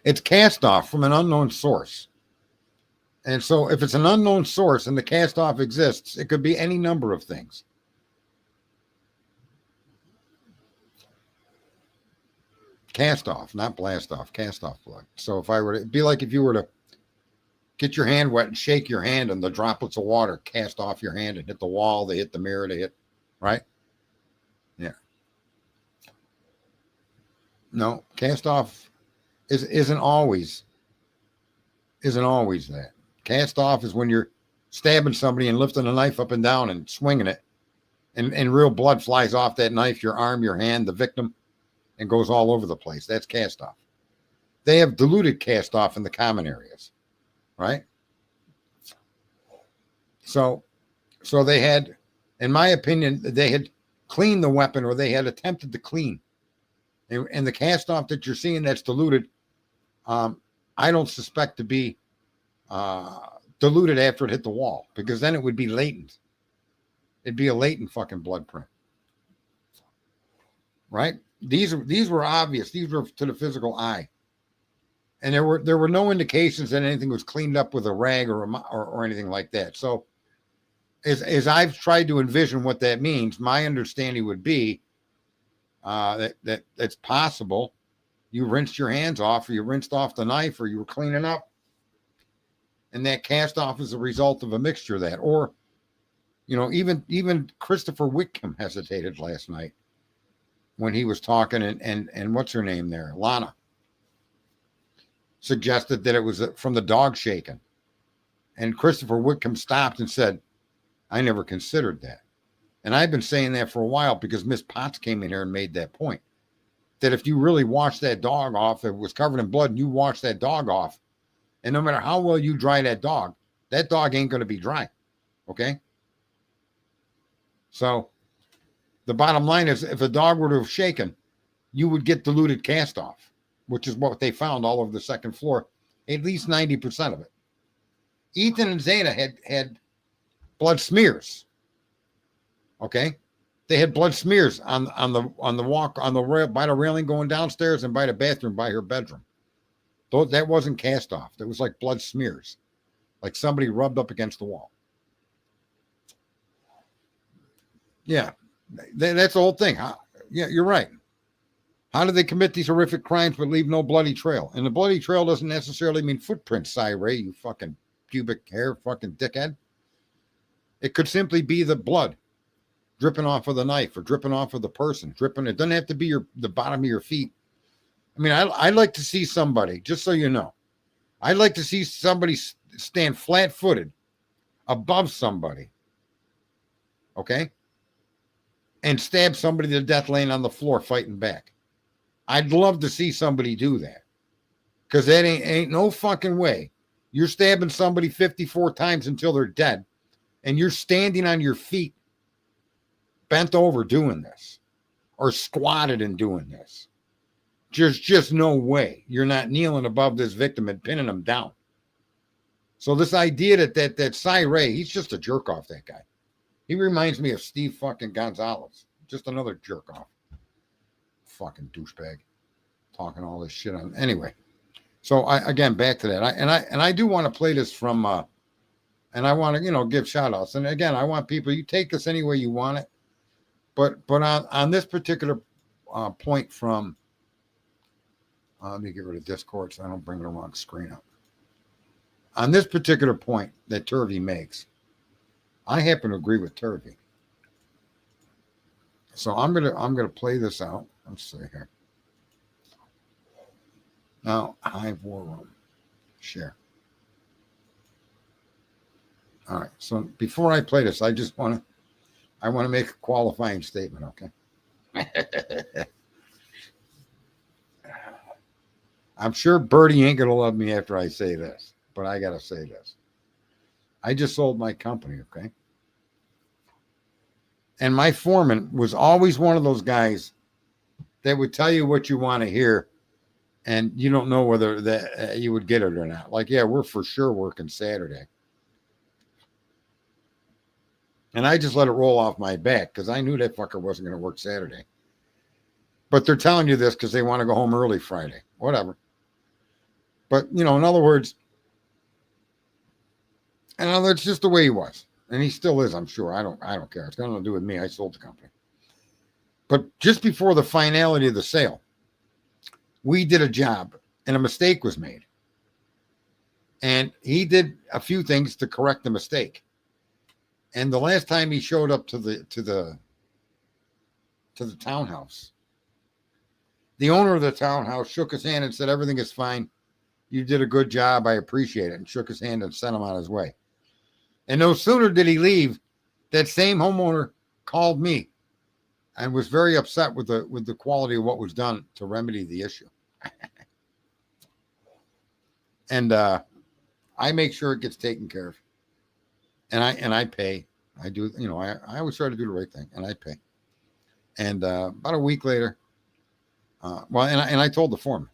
It's cast off from an unknown source. And so if it's an unknown source and the cast off exists, it could be any number of things. Cast off, not blast off, cast off blood. So if it'd be like if you were to get your hand wet and shake your hand and the droplets of water cast off your hand and hit the wall, they hit the mirror, they hit, right? Yeah. No, cast off isn't always that. Cast off is when you're stabbing somebody and lifting a knife up and down and swinging it, and real blood flies off that knife, your arm, your hand, the victim, and goes all over the place. That's cast off. They have diluted cast off in the common areas, right? So they had, in my opinion, they had cleaned the weapon, or they had attempted to clean. And the cast off that you're seeing that's diluted, I don't suspect to be diluted after it hit the wall, because then it would be latent. It'd be a latent fucking blood print, right? These were obvious. These were to the physical eye, and there were no indications that anything was cleaned up with a rag or anything like that. So, as I've tried to envision what that means, my understanding would be that it's possible you rinsed your hands off, or you rinsed off the knife, or you were cleaning up, and that cast off is a result of a mixture of that. Or, even Christopher Whitcomb hesitated last night when he was talking, and what's her name there, Lana, suggested that it was from the dog shaking, and Christopher Whitcomb stopped and said, "I never considered that." And I've been saying that for a while, because Miss Potts came in here and made that point, that if you really wash that dog off, it was covered in blood, and you wash that dog off, and no matter how well you dry that dog ain't going to be dry. Okay? So the bottom line is, if a dog were to have shaken, you would get diluted cast off, which is what they found all over the 2nd floor, at least 90% of it. Ethan and Zana had blood smears. Okay? They had blood smears on the walk, on the rail, by the railing going downstairs, and by the bathroom by her bedroom. Though that wasn't cast off. That was like blood smears, like somebody rubbed up against the wall. Yeah, that's the whole thing. Yeah, you're right. How do they commit these horrific crimes but leave no bloody trail? And the bloody trail doesn't necessarily mean footprints, Ray, you fucking pubic hair fucking dickhead. It could simply be the blood dripping off of the knife or dripping off of the person. Dripping. It doesn't have to be the bottom of your feet. I mean, I'd like to see somebody, just so you know, I'd like to see somebody stand flat-footed above somebody, okay, and stab somebody to death laying on the floor fighting back. I'd love to see somebody do that, because that ain't no fucking way. You're stabbing somebody 54 times until they're dead, and you're standing on your feet, bent over doing this, or squatted and doing this. There's just no way you're not kneeling above this victim and pinning him down. So this idea that Ray, he's just a jerk off, that guy. He reminds me of Steve fucking Gonzalez. Just another jerk off. Fucking douchebag. Talking all this shit on. Anyway. So again, back to that. I do want to play this from and I want to, give shout outs. And again, I want people, you take this any way you want it. But on this particular point from let me get rid of Discord so I don't bring the wrong screen up. On this particular point that Turvey makes, I happen to agree with Turvey. So I'm gonna play this out. Let's see here. Now, Hive War Room. Share. All right. So before I play this, I want to make a qualifying statement, okay? I'm sure Birdie ain't going to love me after I say this, but I got to say this. I just sold my company, okay? And my foreman was always one of those guys that would tell you what you want to hear, and you don't know whether that you would get it or not. Like, yeah, we're for sure working Saturday. And I just let it roll off my back because I knew that fucker wasn't going to work Saturday. But they're telling you this because they want to go home early Friday. Whatever. But, in other words, it's just the way he was. And he still is, I'm sure. I don't care. It's got nothing to do with me. I sold the company. But just before the finality of the sale, we did a job and a mistake was made. And he did a few things to correct the mistake. And the last time he showed up to the townhouse, the owner of the townhouse shook his hand and said, "Everything is fine. You did a good job. I appreciate it." And shook his hand and sent him on his way. And no sooner did he leave, that same homeowner called me and was very upset with the quality of what was done to remedy the issue. And I make sure it gets taken care of. And I pay. I do, I always try to do the right thing, and I pay. And about a week later, and I told the foreman.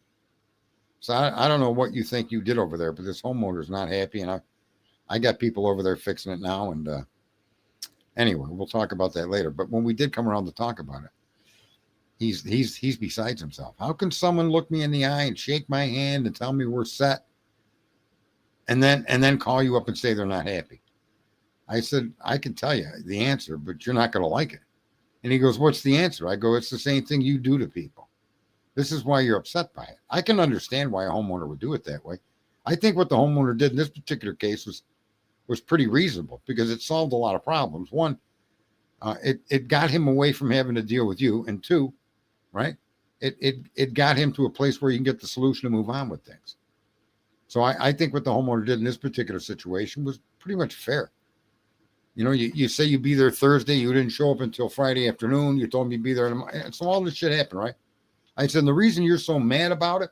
So I don't know what you think you did over there, but this homeowner's not happy, and I got people over there fixing it now. And anyway, we'll talk about that later. But when we did come around to talk about it, he's besides himself. How can someone look me in the eye and shake my hand and tell me we're set, and then call you up and say they're not happy? I said, I can tell you the answer, but you're not going to like it. And he goes, "What's the answer?" I go, "It's the same thing you do to people. This is why you're upset by it." I can understand why a homeowner would do it that way. I think what the homeowner did in this particular case was pretty reasonable because it solved a lot of problems. One, it got him away from having to deal with you. And two, right, it got him to a place where you can get the solution to move on with things. So I think what the homeowner did in this particular situation was pretty much fair. You say you'd be there Thursday. You didn't show up until Friday afternoon. You told me you'd be there tomorrow. So all this shit happened, right? I said, the reason you're so mad about it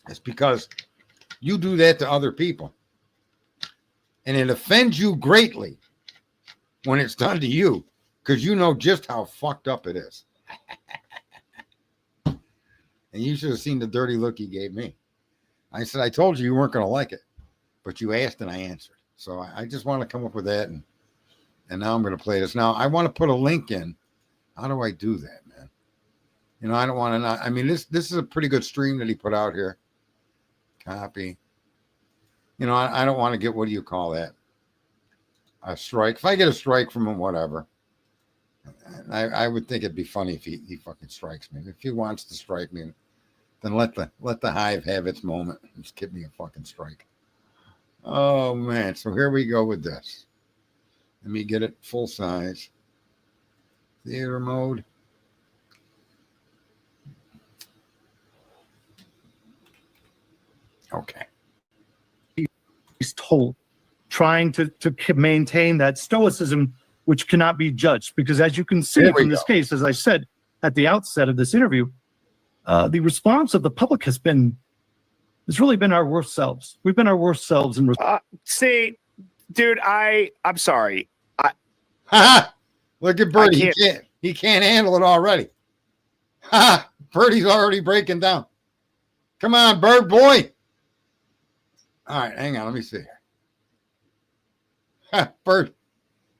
is because you do that to other people. And it offends you greatly when it's done to you because you know just how fucked up it is. And you should have seen the dirty look he gave me. I said, I told you weren't going to like it. But you asked and I answered. So I just want to come up with that. And now I'm going to play this. Now, I want to put a link in. How do I do that, man? I don't want to not. I mean, this is a pretty good stream that he put out here. Copy. I don't want to get, what do you call that? A strike. If I get a strike from him, whatever. I would think it'd be funny if he fucking strikes me. If he wants to strike me, then let the hive have its moment. Just give me a fucking strike. Oh man! So here we go with this. Let me get it full size. Theater mode. Okay. He's told, trying to maintain that stoicism, which cannot be judged. Because as you can see from this case, as I said at the outset of this interview, the response of the public has really been our worst selves. We've been our worst selves. See, dude, I'm sorry. Look at Birdie. He can't handle it already. Birdie's already breaking down. Come on, Bird boy. All right, hang on. Let me see here.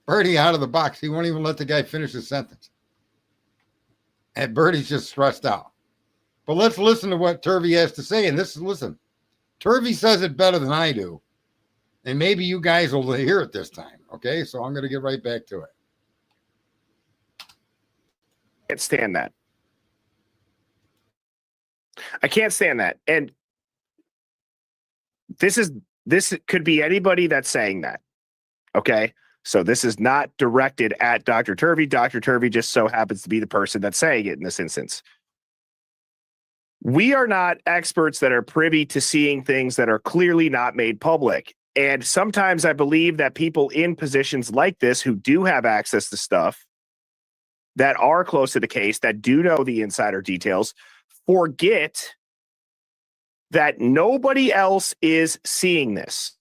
Birdie out of the box. He won't even let the guy finish his sentence. And Birdie's just stressed out. But let's listen to what Turvey has to say. And listen, Turvey says it better than I do. And maybe you guys will hear it this time. Okay, so I'm going to get right back to it. I can't stand that. I can't stand that. And this could be anybody that's saying that. Okay. So this is not directed at Dr. Turvey. Dr. Turvey just so happens to be the person that's saying it in this instance. We are not experts that are privy to seeing things that are clearly not made public. And sometimes I believe that people in positions like this who do have access to stuff that are close to the case, that do know the insider details, forget that nobody else is seeing this.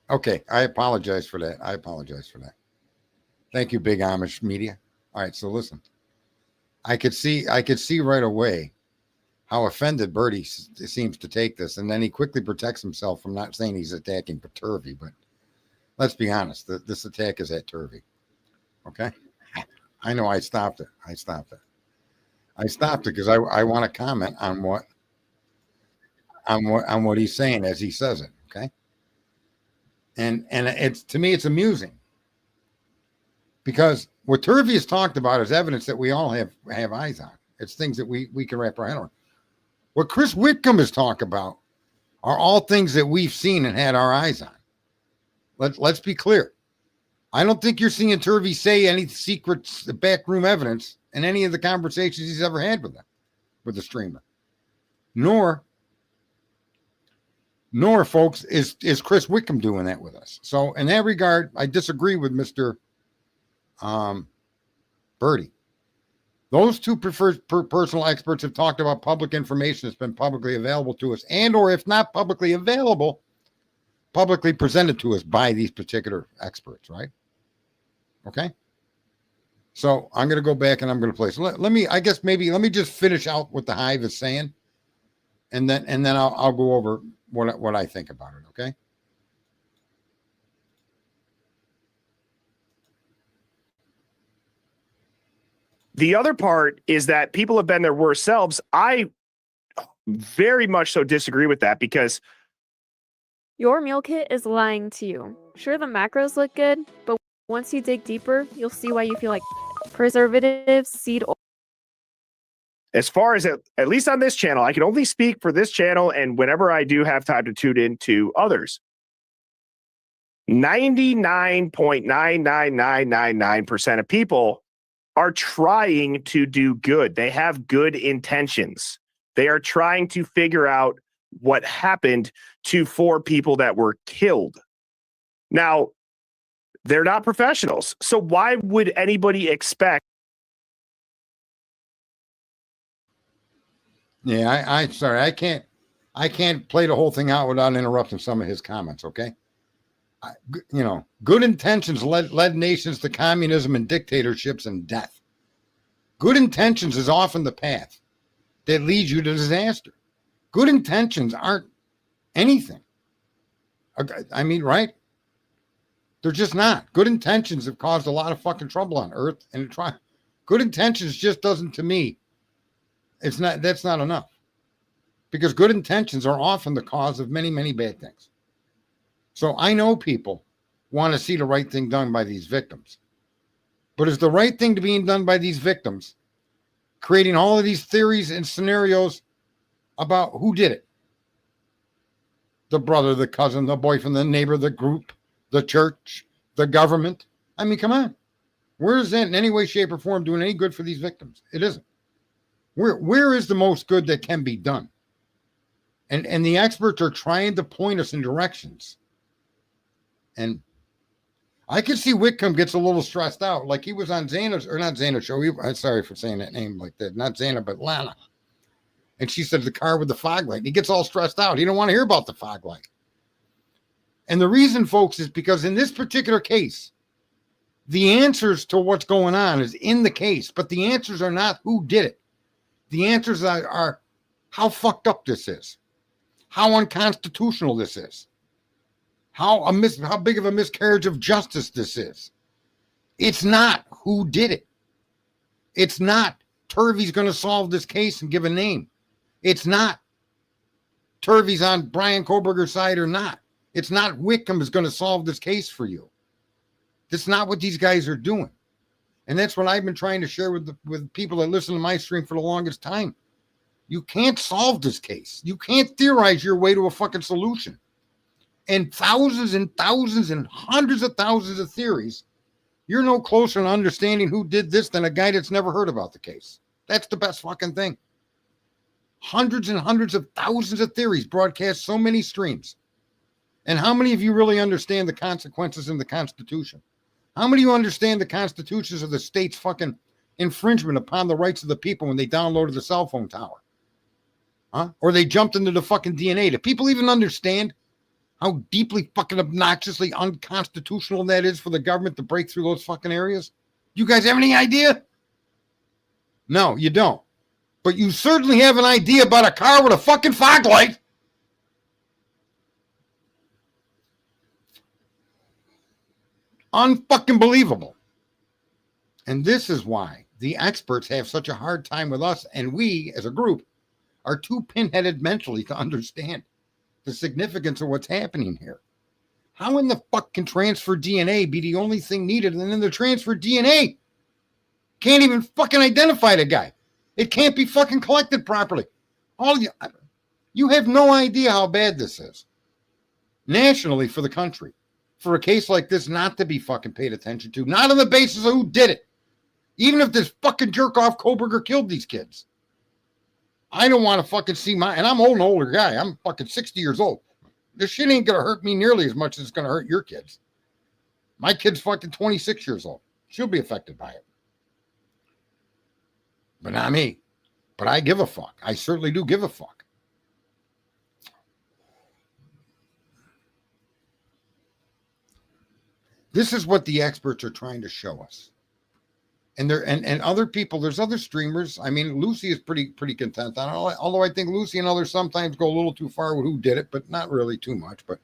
Okay, I apologize for that. Thank you, Big Amish Media. All right, so listen. I could see right away how offended Birdie seems to take this, and then he quickly protects himself from not saying he's attacking Turvey, but let's be honest, this attack is at Turvey. Okay? I know I stopped it. I stopped it because I want to comment on what he's saying as he says it. Okay? And it's, to me, it's amusing because what Turvey has talked about is evidence that we all have eyes on. It's things that we can wrap our head on. What Chris Whitcomb has talked about are all things that we've seen and had our eyes on. Let's be clear. I don't think you're seeing Turvey say any secret backroom evidence in any of the conversations he's ever had with the streamer. Nor, folks, is Chris Whitcomb doing that with us. So in that regard, I disagree with Mr. Birdie. Those two personal experts have talked about public information that's been publicly available to us, and or if not publicly available, publicly presented to us by these particular experts, right? Okay. So I'm going to go back and I'm going to play. So let me just finish out what the Hive is saying, and then I'll go over what I think about it. Okay. The other part is that people have been their worst selves. I very much so disagree with that because your meal kit is lying to you. Sure, the macros look good, but once you dig deeper, you'll see why you feel like preservatives, seed oil. As far as at least on this channel, I can only speak for this channel and whenever I do have time to tune into others. 99.99999% of people are trying to do good. They have good intentions. They are trying to figure out what happened to 4 people that were killed. Now, they're not professionals. So why would anybody expect? Yeah, I'm sorry. I can't play the whole thing out without interrupting some of his comments, okay? Good intentions led nations to communism and dictatorships and death. Good intentions is often the path that leads you to disaster. Good intentions aren't anything. I mean, right? They're just not. Good intentions have caused a lot of fucking trouble on Earth, and good intentions just doesn't, to me, that's not enough. Because good intentions are often the cause of many, many bad things. So I know people want to see the right thing done by these victims. But is the right thing to being done by these victims creating all of these theories and scenarios about who did it? The brother, the cousin, the boyfriend, the neighbor, the group, the church, the government. I mean, come on. Where is that in any way, shape, or form doing any good for these victims? It isn't. Where is the most good that can be done? And the experts are trying to point us in directions. And I could see Whitcomb gets a little stressed out, like he was on Xana's, or not Xana's show. I'm sorry for saying that name like that. Not Xana, but Lana. And she said the car with the fog light. He gets all stressed out. He don't want to hear about the fog light. And the reason, folks, is because in this particular case, the answers to what's going on is in the case, but the answers are not who did it. The answers are how fucked up this is, how unconstitutional this is, how big of a miscarriage of justice this is. It's not who did it. It's not Turvey's going to solve this case and give a name. It's not Turvey's on Brian Koberger's side or not. It's not Whitcomb is going to solve this case for you. That's not what these guys are doing. And that's what I've been trying to share with people that listen to my stream for the longest time. You can't solve this case. You can't theorize your way to a fucking solution. And thousands and hundreds of thousands of theories, you're no closer to understanding who did this than a guy that's never heard about the case. That's the best fucking thing. Hundreds and hundreds of thousands of theories broadcast so many streams. And how many of you really understand the consequences in the Constitution? How many of you understand the constitutions of the state's fucking infringement upon the rights of the people when they downloaded the cell phone tower? Huh? Or they jumped into the fucking DNA. Do people even understand how deeply fucking obnoxiously unconstitutional that is for the government to break through those fucking areas? You guys have any idea? No, you don't. But you certainly have an idea about a car with a fucking fog light. Unfucking believable. And this is why the experts have such a hard time with us, and we as a group are too pinheaded mentally to understand the significance of what's happening here. How in the fuck can transfer DNA be the only thing needed? And then the transfer DNA can't even fucking identify the guy. It can't be fucking collected properly. You have no idea how bad this is nationally for the country. For a case like this not to be fucking paid attention to, not on the basis of who did it. Even if this fucking jerk off Koberger killed these kids. I don't want to fucking see and I'm an older guy. I'm fucking 60 years old. This shit ain't going to hurt me nearly as much as it's going to hurt your kids. My kid's fucking 26 years old. She'll be affected by it. But not me. But I give a fuck. I certainly do give a fuck. This is what the experts are trying to show us. And other people, there's other streamers. I mean, Lucy is pretty content on it. Although I think Lucy and others sometimes go a little too far with who did it, but not really too much. But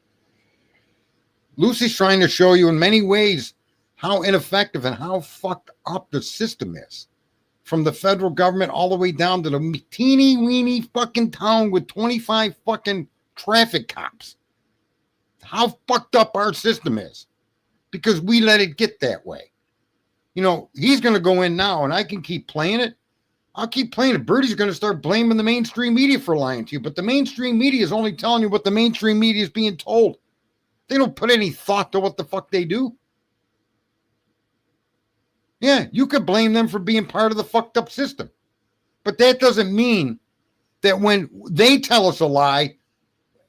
Lucy's trying to show you in many ways how ineffective and how fucked up the system is. From the federal government all the way down to the teeny weeny fucking town with 25 fucking traffic cops. How fucked up our system is. Because we let it get that way. You know, he's going to go in now, and I can keep playing it. I'll keep playing it. Birdie's going to start blaming the mainstream media for lying to you, but the mainstream media is only telling you what the mainstream media is being told. They don't put any thought to what the fuck they do. Yeah, you could blame them for being part of the fucked up system, but that doesn't mean that when they tell us a lie,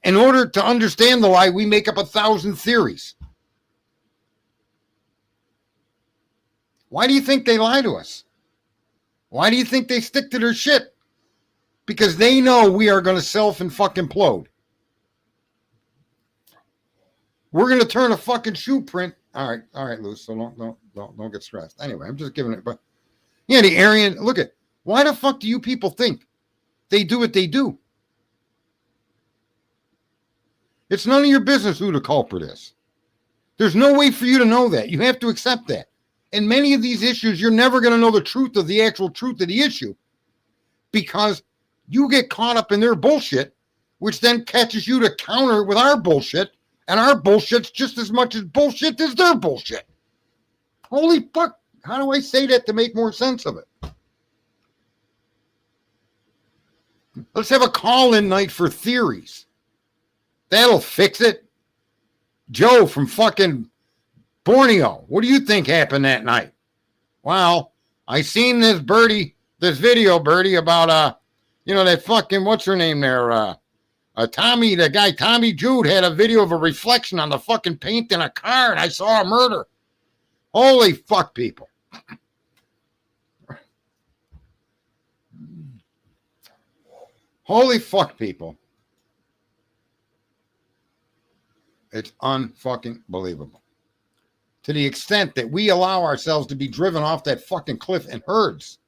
In order to understand the lie, we make up 1,000 theories. Why do you think they lie to us? Why do you think they stick to their shit? Because they know we are going to self and fucking implode. We're going to turn a fucking shoe print. All right, Lou. So don't get stressed. Anyway, I'm just giving it. But yeah, the Aryan. Look at why the fuck do you people think they do what they do? It's none of your business who the culprit is. There's no way for you to know that. You have to accept that. In many of these issues, you're never going to know the truth of the actual truth of the issue because you get caught up in their bullshit, which then catches you to counter with our bullshit, and our bullshit's just as much as bullshit as their bullshit. Holy fuck. How do I say that to make more sense of it? Let's have a call-in night for theories. That'll fix it. Joe from fucking Borneo. What do you think happened that night? Well, I seen this video, Birdie, about that fucking, what's her name there? Tommy, the guy, Tommy Jude, had a video of a reflection on the fucking paint in a car, and I saw a murder. Holy fuck, people. Holy fuck, people. It's unfucking believable. To the extent that we allow ourselves to be driven off that fucking cliff in herds.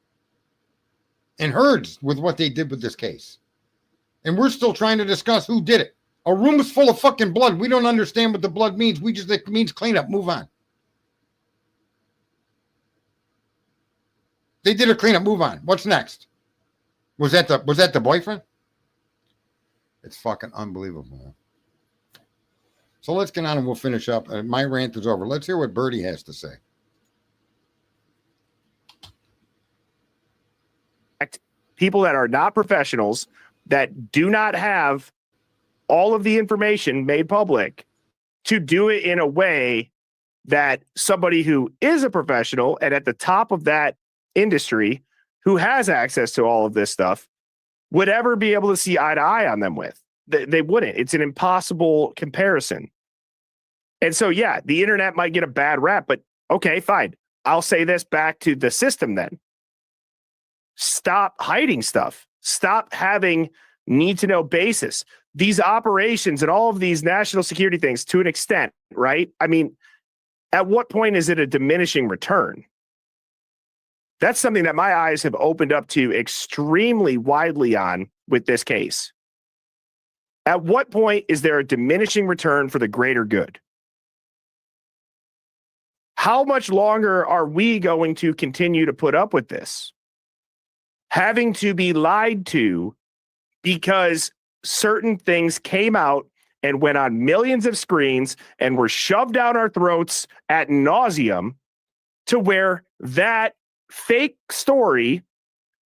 In herds with what they did with this case. And we're still trying to discuss who did it. A room is full of fucking blood. We don't understand what the blood means. It means clean up, move on. They did a cleanup, move on. What's next? Was that the boyfriend? It's fucking unbelievable, man. So let's get on and we'll finish up. My rant is over. Let's hear what Birdie has to say. People that are not professionals, that do not have all of the information made public, to do it in a way that somebody who is a professional and at the top of that industry, who has access to all of this stuff, would ever be able to see eye to eye on them with. They wouldn't. It's an impossible comparison. And so, yeah, the internet might get a bad rap, but okay, fine. I'll say this back to the system then. Stop hiding stuff. Stop having need to know basis. These operations and all of these national security things, to an extent, right? I mean, at what point is it a diminishing return? That's something that my eyes have opened up to extremely widely on with this case. At what point is there a diminishing return for the greater good? How much longer are we going to continue to put up with this? Having to be lied to because certain things came out and went on millions of screens and were shoved down our throats ad nauseum, to where that fake story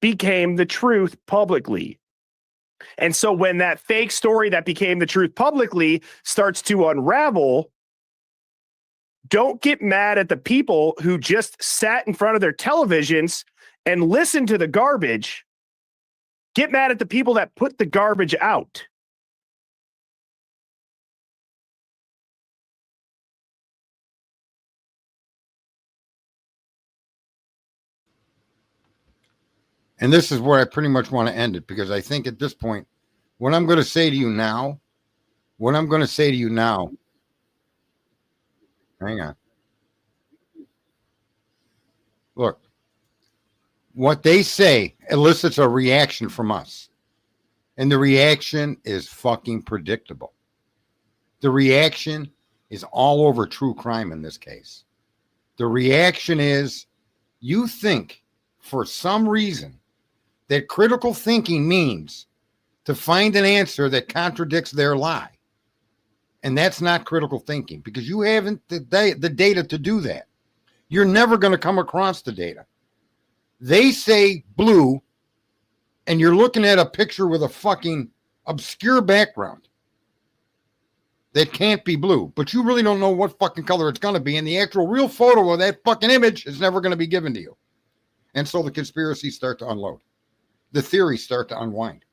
became the truth publicly. And so when that fake story that became the truth publicly starts to unravel, don't get mad at the people who just sat in front of their televisions and listened to the garbage. Get mad at the people that put the garbage out. And this is where I pretty much want to end it, because I think at this point, what I'm going to say to you now, hang on. Look, what they say elicits a reaction from us. And the reaction is fucking predictable. The reaction is all over true crime in this case. The reaction is, you think for some reason that critical thinking means to find an answer that contradicts their lie. And that's not critical thinking, because you haven't the data to do that. You're never going to come across the data. They say blue, and you're looking at a picture with a fucking obscure background that can't be blue, but you really don't know what fucking color it's going to be. And the actual real photo of that fucking image is never going to be given to you. And so the conspiracies start to unload. The theories start to unwind.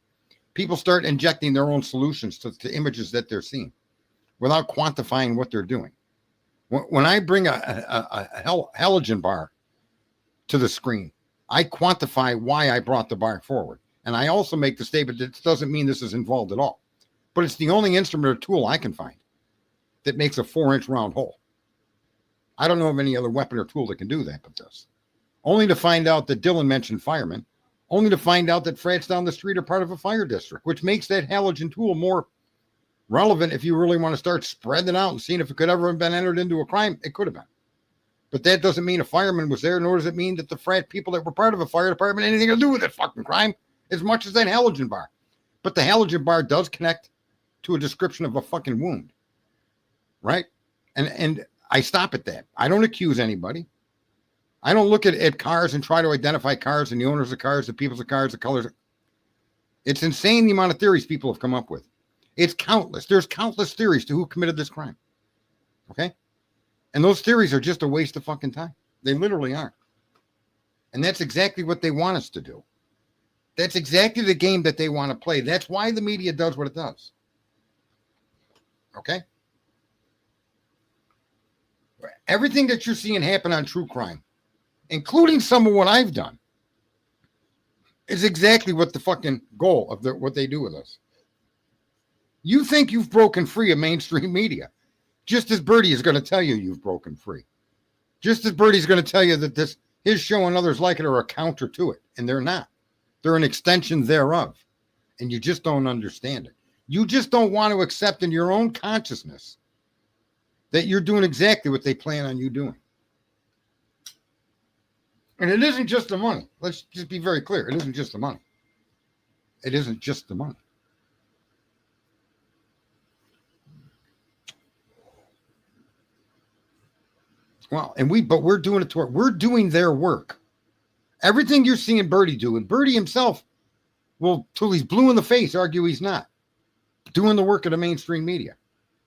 people start injecting their own solutions to images that they're seeing without quantifying what they're doing. When I bring a halogen bar to the screen, I quantify why I brought the bar forward. And I also make the statement that it doesn't mean this is involved at all. But it's the only instrument or tool I can find that makes a 4-inch round hole. I don't know of any other weapon or tool that can do that but this. Only to find out that Dylan mentioned firemen, only to find out that frats down the street are part of a fire district, which makes that halogen tool more relevant if you really want to start spreading it out and seeing if it could ever have been entered into a crime. It could have been. But that doesn't mean a fireman was there, nor does it mean that the frat people that were part of a fire department had anything to do with that fucking crime as much as that halogen bar. But the halogen bar does connect to a description of a fucking wound, right? And I stop at that. I don't accuse anybody. I don't look at cars and try to identify cars and the owners of cars, the peoples of cars, the colors. It's insane the amount of theories people have come up with. It's countless. There's countless theories to who committed this crime. Okay? And those theories are just a waste of fucking time. They literally are. And that's exactly what they want us to do. That's exactly the game that they want to play. That's why the media does what it does. Okay? Everything that you're seeing happen on true crime, including some of what I've done, is exactly what the fucking goal of what they do with us. You think you've broken free of mainstream media, just as Birdie is going to tell you you've broken free. Just as Birdie's going to tell you that his show and others like it are a counter to it, and they're not. They're an extension thereof, and you just don't understand it. You just don't want to accept in your own consciousness that you're doing exactly what they plan on you doing. And it isn't just the money. Let's just be very clear. It isn't just the money. It isn't just the money. Well, but we're doing it to our, we're doing their work. Everything you're seeing Birdie do, and Birdie himself will, till he's blue in the face, argue he's not doing the work of the mainstream media,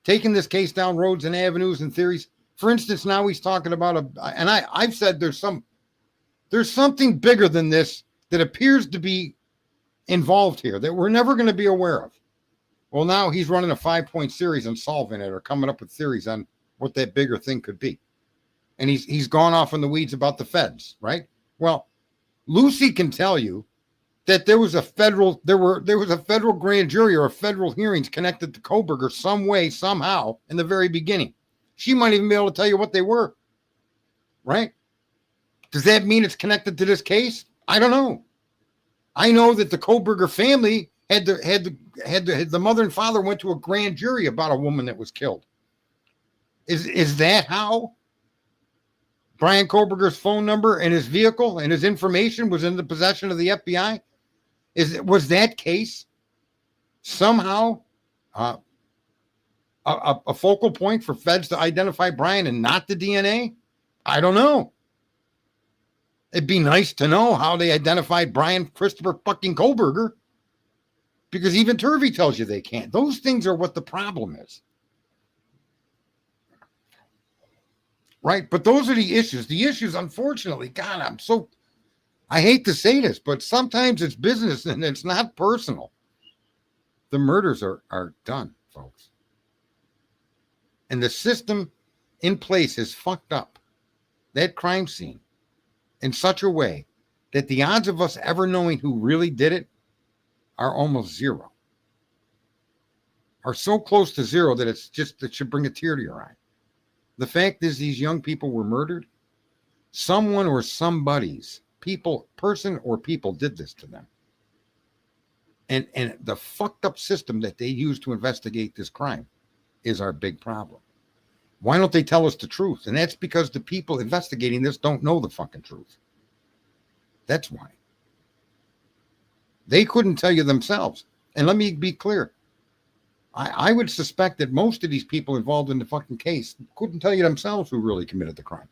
taking this case down roads and avenues and theories. For instance, now he's talking about I've said there's something bigger than this that appears to be involved here that we're never going to be aware of. Well, now he's running a 5-point series on solving it or coming up with theories on what that bigger thing could be. And he's gone off in the weeds about the feds, right? Well, Lucy can tell you that there was a federal grand jury or a federal hearings connected to Kohberger some way, somehow in the very beginning. She might even be able to tell you what they were, right? Does that mean it's connected to this case? I don't know. I know that the Kohberger family had the mother and father went to a grand jury about a woman that was killed. Is that how Brian Kohberger's phone number and his vehicle and his information was in the possession of the FBI? Was that case somehow a focal point for feds to identify Brian and not the DNA? I don't know. It'd be nice to know how they identified Brian Christopher fucking Kohberger, because even Turvey tells you they can't. Those things are what the problem is. Right? But those are the issues. The issues, unfortunately, God, I hate to say this, but sometimes it's business and it's not personal. The murders are done, folks. And the system in place is fucked up. That crime scene in such a way that the odds of us ever knowing who really did it are almost zero. Are so close to zero that it should bring a tear to your eye. The fact is, these young people were murdered. Someone or somebody's person or people did this to them. And the fucked up system that they use to investigate this crime is our big problem. Why don't they tell us the truth? And that's because the people investigating this don't know the fucking truth. That's why. They couldn't tell you themselves. And let me be clear. I would suspect that most of these people involved in the fucking case couldn't tell you themselves who really committed the crime.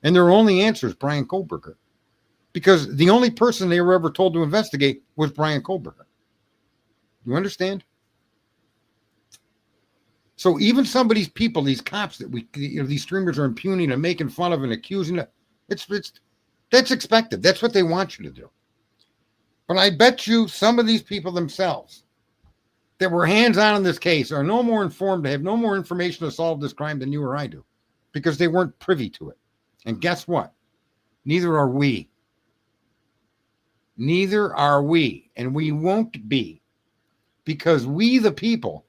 And their only answer is Brian Kohberger. Because the only person they were ever told to investigate was Brian Kohberger. You understand? So even some of these people, these cops that these streamers are impugning and making fun of and accusing, that's expected. That's what they want you to do. But I bet you some of these people themselves that were hands-on in this case are no more informed, have no more information to solve this crime than you or I do, because they weren't privy to it. And guess what? Neither are we. Neither are we, and we won't be, because we, the people,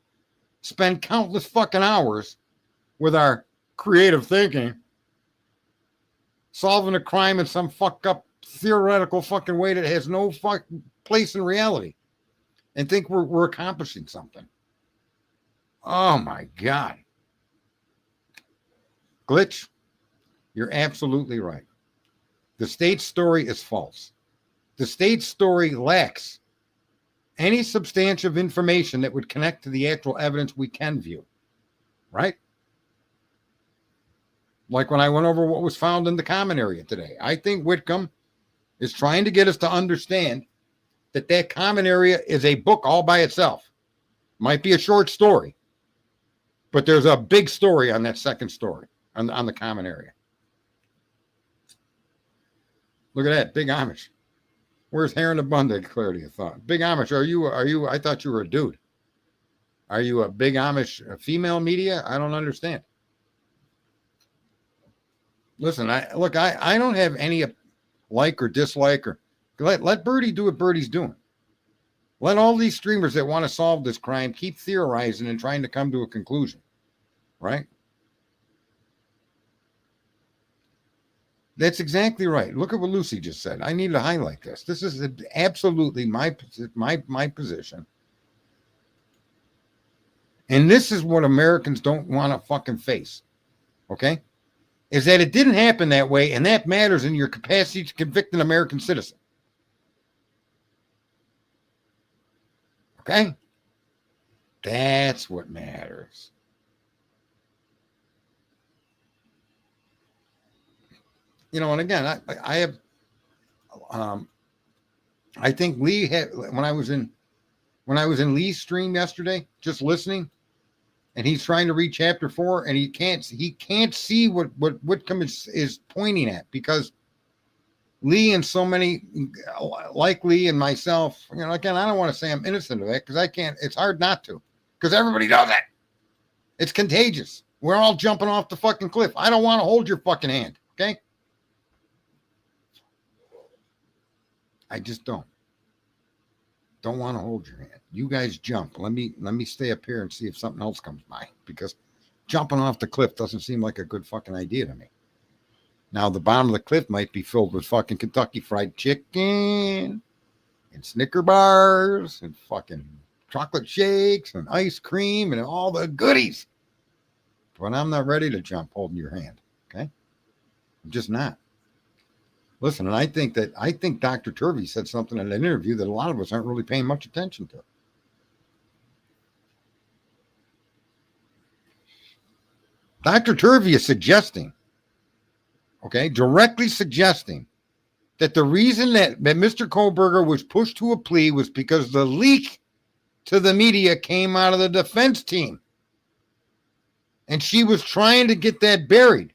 spend countless fucking hours with our creative thinking, solving a crime in some fucked up theoretical fucking way that has no fucking place in reality, and think we're accomplishing something. Oh my God. Glitch, you're absolutely right. The state's story is false. The state's story lacks any substantive information that would connect to the actual evidence we can view, right? Like when I went over what was found in the common area today. I think Whitcomb is trying to get us to understand that that common area is a book all by itself. Might be a short story, but there's a big story on that second story on the common area. Look at that, Big Amish. Where's Hair in Abundant clarity of thought? Big Amish, are you, I thought you were a dude. Are you a Big Amish female media? I don't understand. Listen, I don't have any like or dislike, or let Birdie do what Birdie's doing. Let all these streamers that want to solve this crime keep theorizing and trying to come to a conclusion, right? That's exactly right. Look at what Lucy just said. I need to highlight this. This is absolutely my position. And this is what Americans don't want to fucking face, okay? Is that it didn't happen that way, and that matters in your capacity to convict an American citizen. Okay? That's what matters. You know, and again, I have, I think Lee had, when I was in Lee's stream yesterday, just listening, and he's trying to read chapter 4, and he can't see what Whitcomb is pointing at, because Lee and so many like Lee and myself, you know, again, I don't want to say I'm innocent of that, because I can't, it's hard not to, because everybody does it. It's contagious. We're all jumping off the fucking cliff. I don't want to hold your fucking hand. Okay. I just don't want to hold your hand. You guys jump. Let me stay up here and see if something else comes by, because jumping off the cliff doesn't seem like a good fucking idea to me. Now, the bottom of the cliff might be filled with fucking Kentucky Fried Chicken and Snicker bars and fucking chocolate shakes and ice cream and all the goodies. But I'm not ready to jump holding your hand. Okay. I'm just not. Listen, and I think Dr. Turvey said something in an interview that a lot of us aren't really paying much attention to. Dr. Turvey is suggesting, okay, directly suggesting that the reason that Mr. Kohberger was pushed to a plea was because the leak to the media came out of the defense team. And she was trying to get that buried.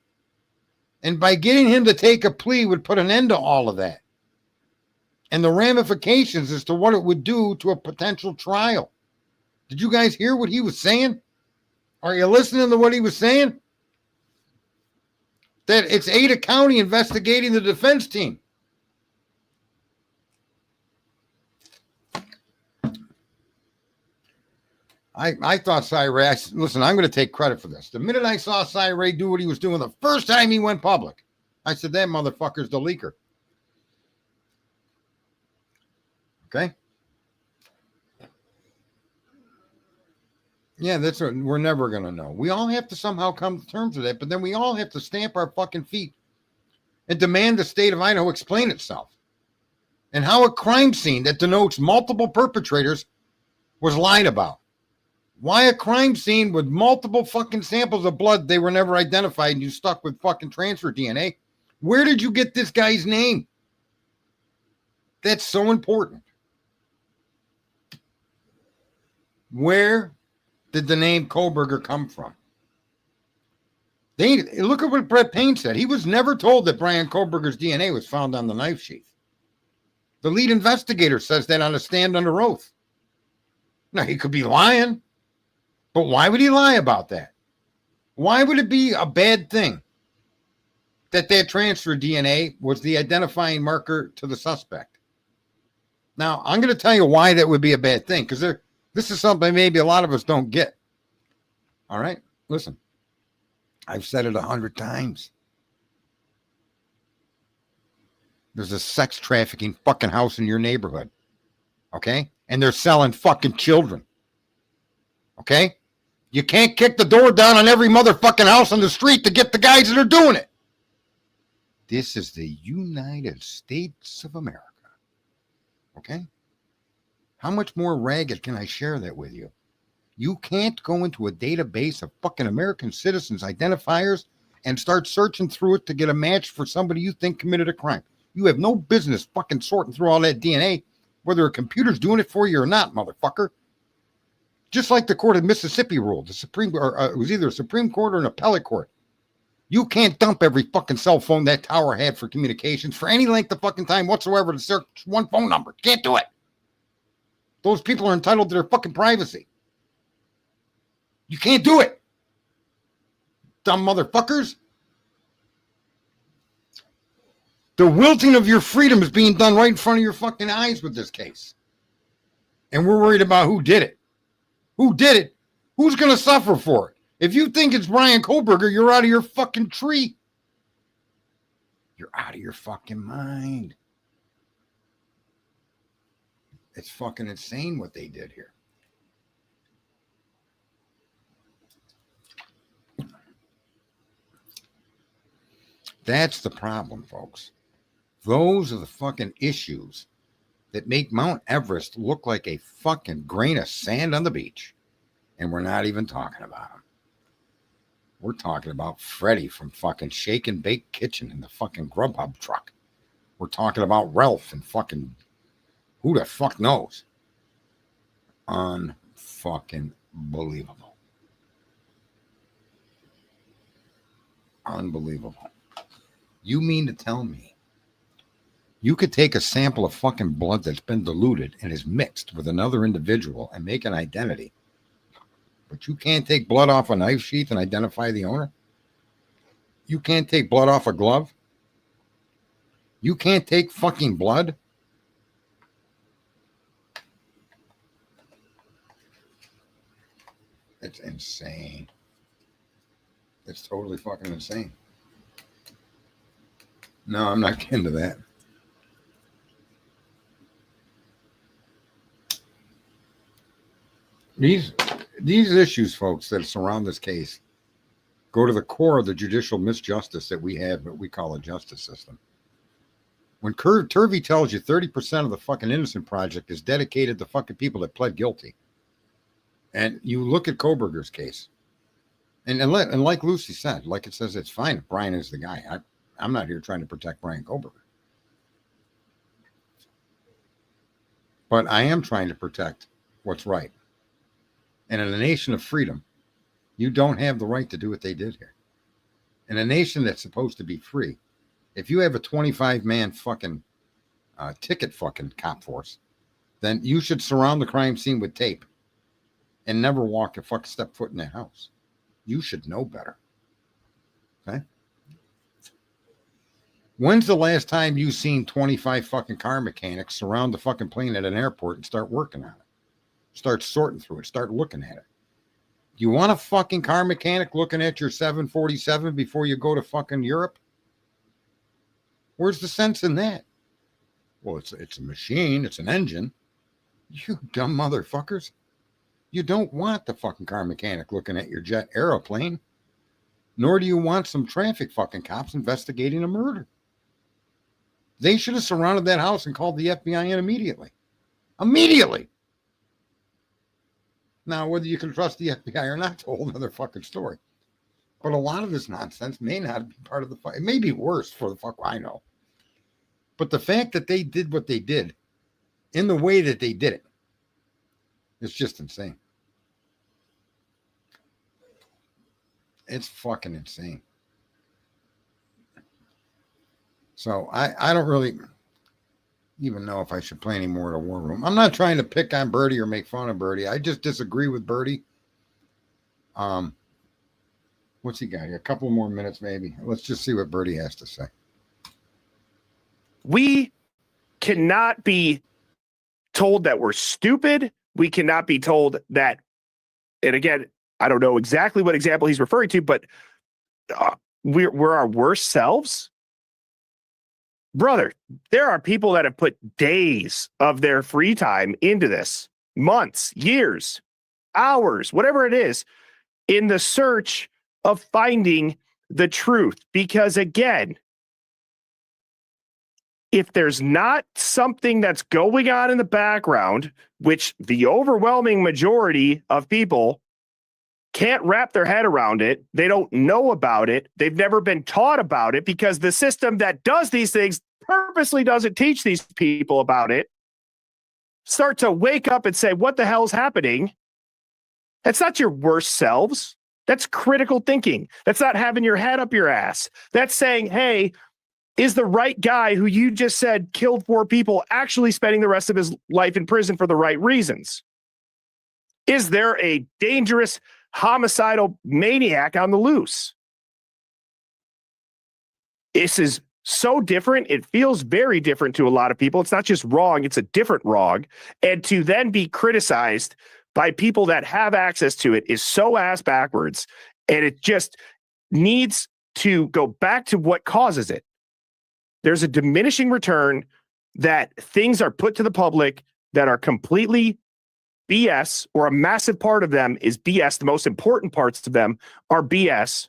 And by getting him to take a plea would put an end to all of that. And the ramifications as to what it would do to a potential trial. Did you guys hear what he was saying? Are you listening to what he was saying? That it's Ada County investigating the defense team. I thought Cy Ray, listen, I'm going to take credit for this. The minute I saw Cy Ray do what he was doing the first time he went public, I said, that motherfucker's the leaker. Okay? Yeah, that's what we're never going to know. We all have to somehow come to terms with that, but then we all have to stamp our fucking feet and demand the state of Idaho explain itself. And how a crime scene that denotes multiple perpetrators was lied about. Why a crime scene with multiple fucking samples of blood, they were never identified, and you stuck with fucking transfer DNA? Where did you get this guy's name? That's so important. Where did the name Kohberger come from? Look at what Brett Payne said. He was never told that Brian Kohberger's DNA was found on the knife sheath. The lead investigator says that on a stand under oath. Now, he could be lying, but why would he lie about that? Why would it be a bad thing that transfer DNA was the identifying marker to the suspect? Now, I'm going to tell you why that would be a bad thing, because this is something maybe a lot of us don't get. All right? Listen, I've said it 100 times. There's a sex trafficking fucking house in your neighborhood. Okay? And they're selling fucking children. Okay? You can't kick the door down on every motherfucking house on the street to get the guys that are doing it. This is the United States of America. Okay? How much more ragged can I share that with you? You can't go into a database of fucking American citizens' identifiers and start searching through it to get a match for somebody you think committed a crime. You have no business fucking sorting through all that DNA, whether a computer's doing it for you or not, motherfucker. Just like the court of Mississippi ruled, it was either a Supreme Court or an appellate court. You can't dump every fucking cell phone that tower had for communications for any length of fucking time whatsoever to search one phone number. Can't do it. Those people are entitled to their fucking privacy. You can't do it. Dumb motherfuckers. The wilting of your freedom is being done right in front of your fucking eyes with this case. And we're worried about who did it. Who did it? Who's going to suffer for it? If you think it's Brian Kohlberger, you're out of your fucking tree. You're out of your fucking mind. It's fucking insane what they did here. That's the problem, folks. Those are the fucking issues that make Mount Everest look like a fucking grain of sand on the beach. And we're not even talking about them. We're talking about Freddie from fucking Shake and Bake Kitchen in the fucking Grubhub truck. We're talking about Ralph and fucking who the fuck knows. Unfucking believable. Unbelievable. You mean to tell me you could take a sample of fucking blood that's been diluted and is mixed with another individual and make an identity, but you can't take blood off a knife sheath and identify the owner? You can't take blood off a glove? You can't take fucking blood? It's insane. It's totally fucking insane. No, I'm not getting to that. These issues, folks, that surround this case go to the core of the judicial misjustice that we have, what we call a justice system. When Turvey tells you 30% of the fucking Innocent Project is dedicated to fucking people that pled guilty, and you look at Kohlberger's case, and like Lucy said, like it says, it's fine if Brian is the guy. I'm not here trying to protect Brian Kohlberger. But I am trying to protect what's right. And in a nation of freedom, you don't have the right to do what they did here. In a nation that's supposed to be free, if you have a 25-man fucking ticket fucking cop force, then you should surround the crime scene with tape and never walk a fucking step foot in that house. You should know better. Okay? When's the last time you seen 25 fucking car mechanics surround the fucking plane at an airport and start working on it? Start sorting through it. Start looking at it. Do you want a fucking car mechanic looking at your 747 before you go to fucking Europe? Where's the sense in that? Well, it's a machine. It's an engine. You dumb motherfuckers. You don't want the fucking car mechanic looking at your jet aeroplane. Nor do you want some traffic fucking cops investigating a murder. They should have surrounded that house and called the FBI in immediately. Immediately. Now, whether you can trust the FBI or not, it's a whole other fucking story. But a lot of this nonsense may not be part of the fight. It may be worse for the fuck I know. But the fact that they did what they did in the way that they did it, it's just insane. It's fucking insane. So I don't really, even know if I should play any more of the War Room. I'm not trying to pick on Birdie or make fun of Birdie. I just disagree with Birdie. What's he got here? A couple more minutes, maybe. Let's just see what Birdie has to say. We cannot be told that we're stupid. We cannot be told that, and again, I don't know exactly what example he's referring to, but we're our worst selves. Brother, there are people that have put days of their free time into this, months, years, hours, whatever it is, in the search of finding the truth. Because again, if there's not something that's going on in the background, which the overwhelming majority of people can't wrap their head around it, they don't know about it, they've never been taught about it, because the system that does these things purposely doesn't teach these people about it, start to wake up and say, what the hell is happening? That's not your worst selves. That's critical thinking. That's not having your head up your ass. That's saying, hey, is the right guy who you just said killed 4 people actually spending the rest of his life in prison for the right reasons? Is there a dangerous homicidal maniac on the loose? This is so different. It feels very different to a lot of people. It's not just wrong, it's a different wrong. And to then be criticized by people that have access to it is so ass backwards. And it just needs to go back to what causes it. There's a diminishing return that things are put to the public that are completely BS, or a massive part of them is BS. The most important parts of them are BS.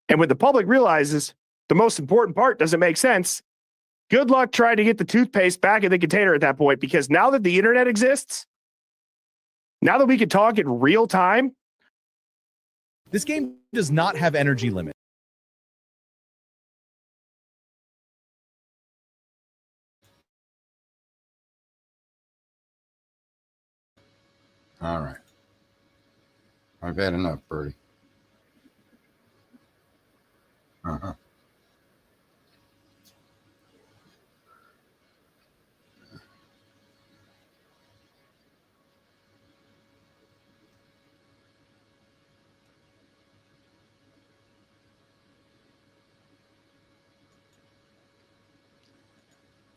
And when the public realizes the most important part doesn't make sense, good luck trying to get the toothpaste back in the container at that point, because now that the internet exists, now that we can talk in real time. This game does not have energy limit. All right. I've had enough, Birdie. Uh-huh.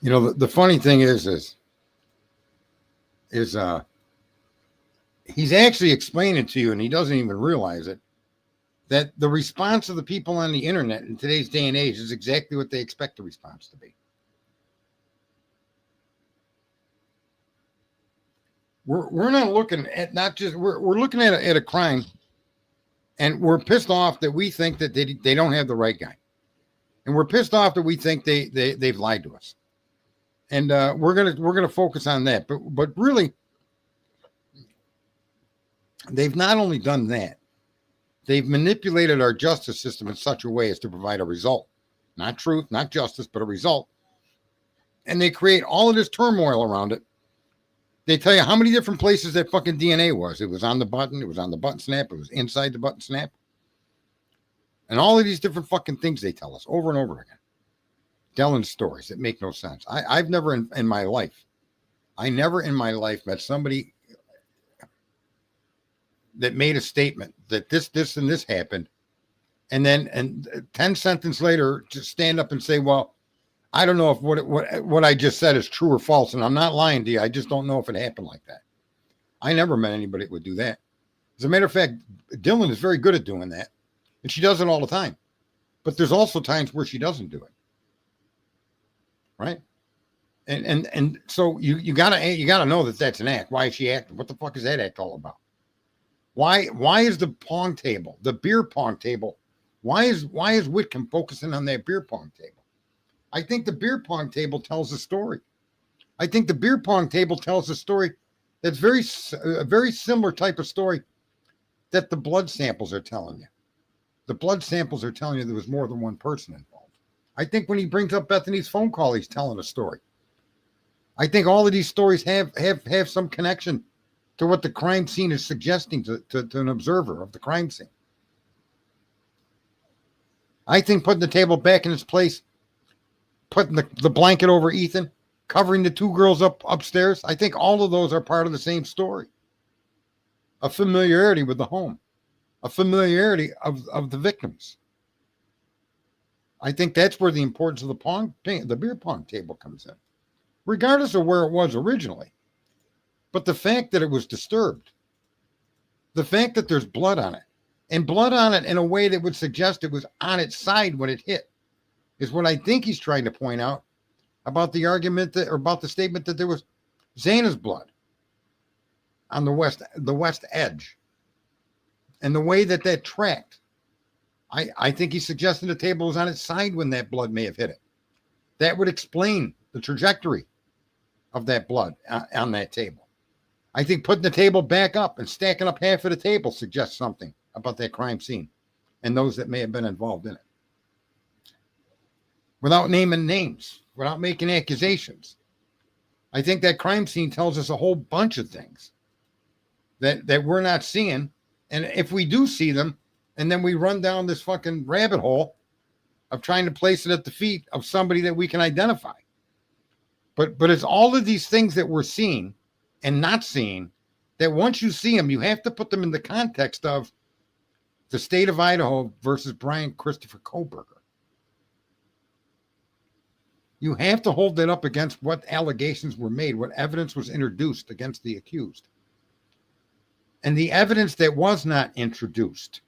You know, the funny thing is he's actually explaining to you, and he doesn't even realize it, that the response of the people on the internet in today's day and age is exactly what they expect the response to be. We're not looking at we're looking at a crime, and we're pissed off that we think that they don't have the right guy, and we're pissed off that we think they've lied to us, and we're gonna focus on that. But really, they've not only done that, they've manipulated our justice system in such a way as to provide a result, not truth, not justice, but a result, and they create all of this turmoil around it. They tell you how many different places that fucking DNA was. It was on the button. It was on the button snap. It was inside the button snap. And all of these different fucking things they tell us over and over again. Telling stories that make no sense. I've never in my life met somebody that made a statement that this, and this happened. And then 10 sentences later, to stand up and say, well, I don't know if what I just said is true or false, and I'm not lying to you. I just don't know if it happened like that. I never met anybody that would do that. As a matter of fact, Dylan is very good at doing that, and she does it all the time. But there's also times where she doesn't do it, right? And so you gotta know that that's an act. Why is she acting? What the fuck is that act all about? Why is the pong table, the beer pong table? Why is Whitcomb focusing on that beer pong table? I think the beer pong table tells a story. I think the beer pong table tells a story that's a very similar type of story that the blood samples are telling you. The blood samples are telling you there was more than one person involved. I think when he brings up Bethany's phone call, he's telling a story. I think all of these stories have some connection to what the crime scene is suggesting to an observer of the crime scene. I think putting the table back in its place, putting the blanket over Ethan, covering the two girls upstairs. I think all of those are part of the same story. A familiarity with the home, a familiarity of the victims. I think that's where the importance of the beer pong table comes in, regardless of where it was originally. But the fact that it was disturbed, the fact that there's blood on it, and blood on it in a way that would suggest it was on its side when it hit, is what I think he's trying to point out about the argument or about the statement that there was Xana's blood on the west edge, and the way that tracked. I think he's suggesting the table was on its side when that blood may have hit it. That would explain the trajectory of that blood on that table. I think putting the table back up and stacking up half of the table suggests something about that crime scene and those that may have been involved in it. Without naming names, without making accusations, I think that crime scene tells us a whole bunch of things that we're not seeing. And if we do see them, and then we run down this fucking rabbit hole of trying to place it at the feet of somebody that we can identify. But it's all of these things that we're seeing and not seeing that once you see them, you have to put them in the context of the state of Idaho versus Brian Christopher Kohberger. You have to hold that up against what allegations were made, what evidence was introduced against the accused. And the evidence that was not introduced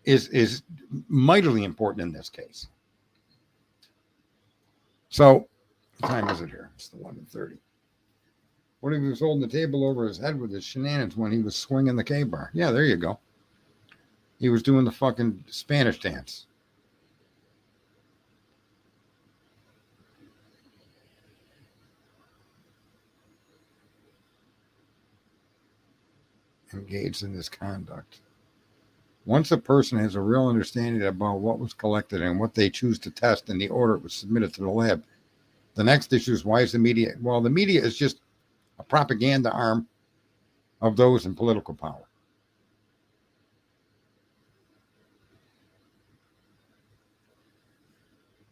is mightily important in this case. So, what time is it here? It's the 11:30. What if he was holding the table over his head with his shenanigans when he was swinging the K-bar? Yeah, there you go. He was doing the fucking Spanish dance. Engaged in this conduct. Once a person has a real understanding about what was collected and what they choose to test and the order it was submitted to the lab, the next issue is why is the media? Well, the media is just a propaganda arm of those in political power.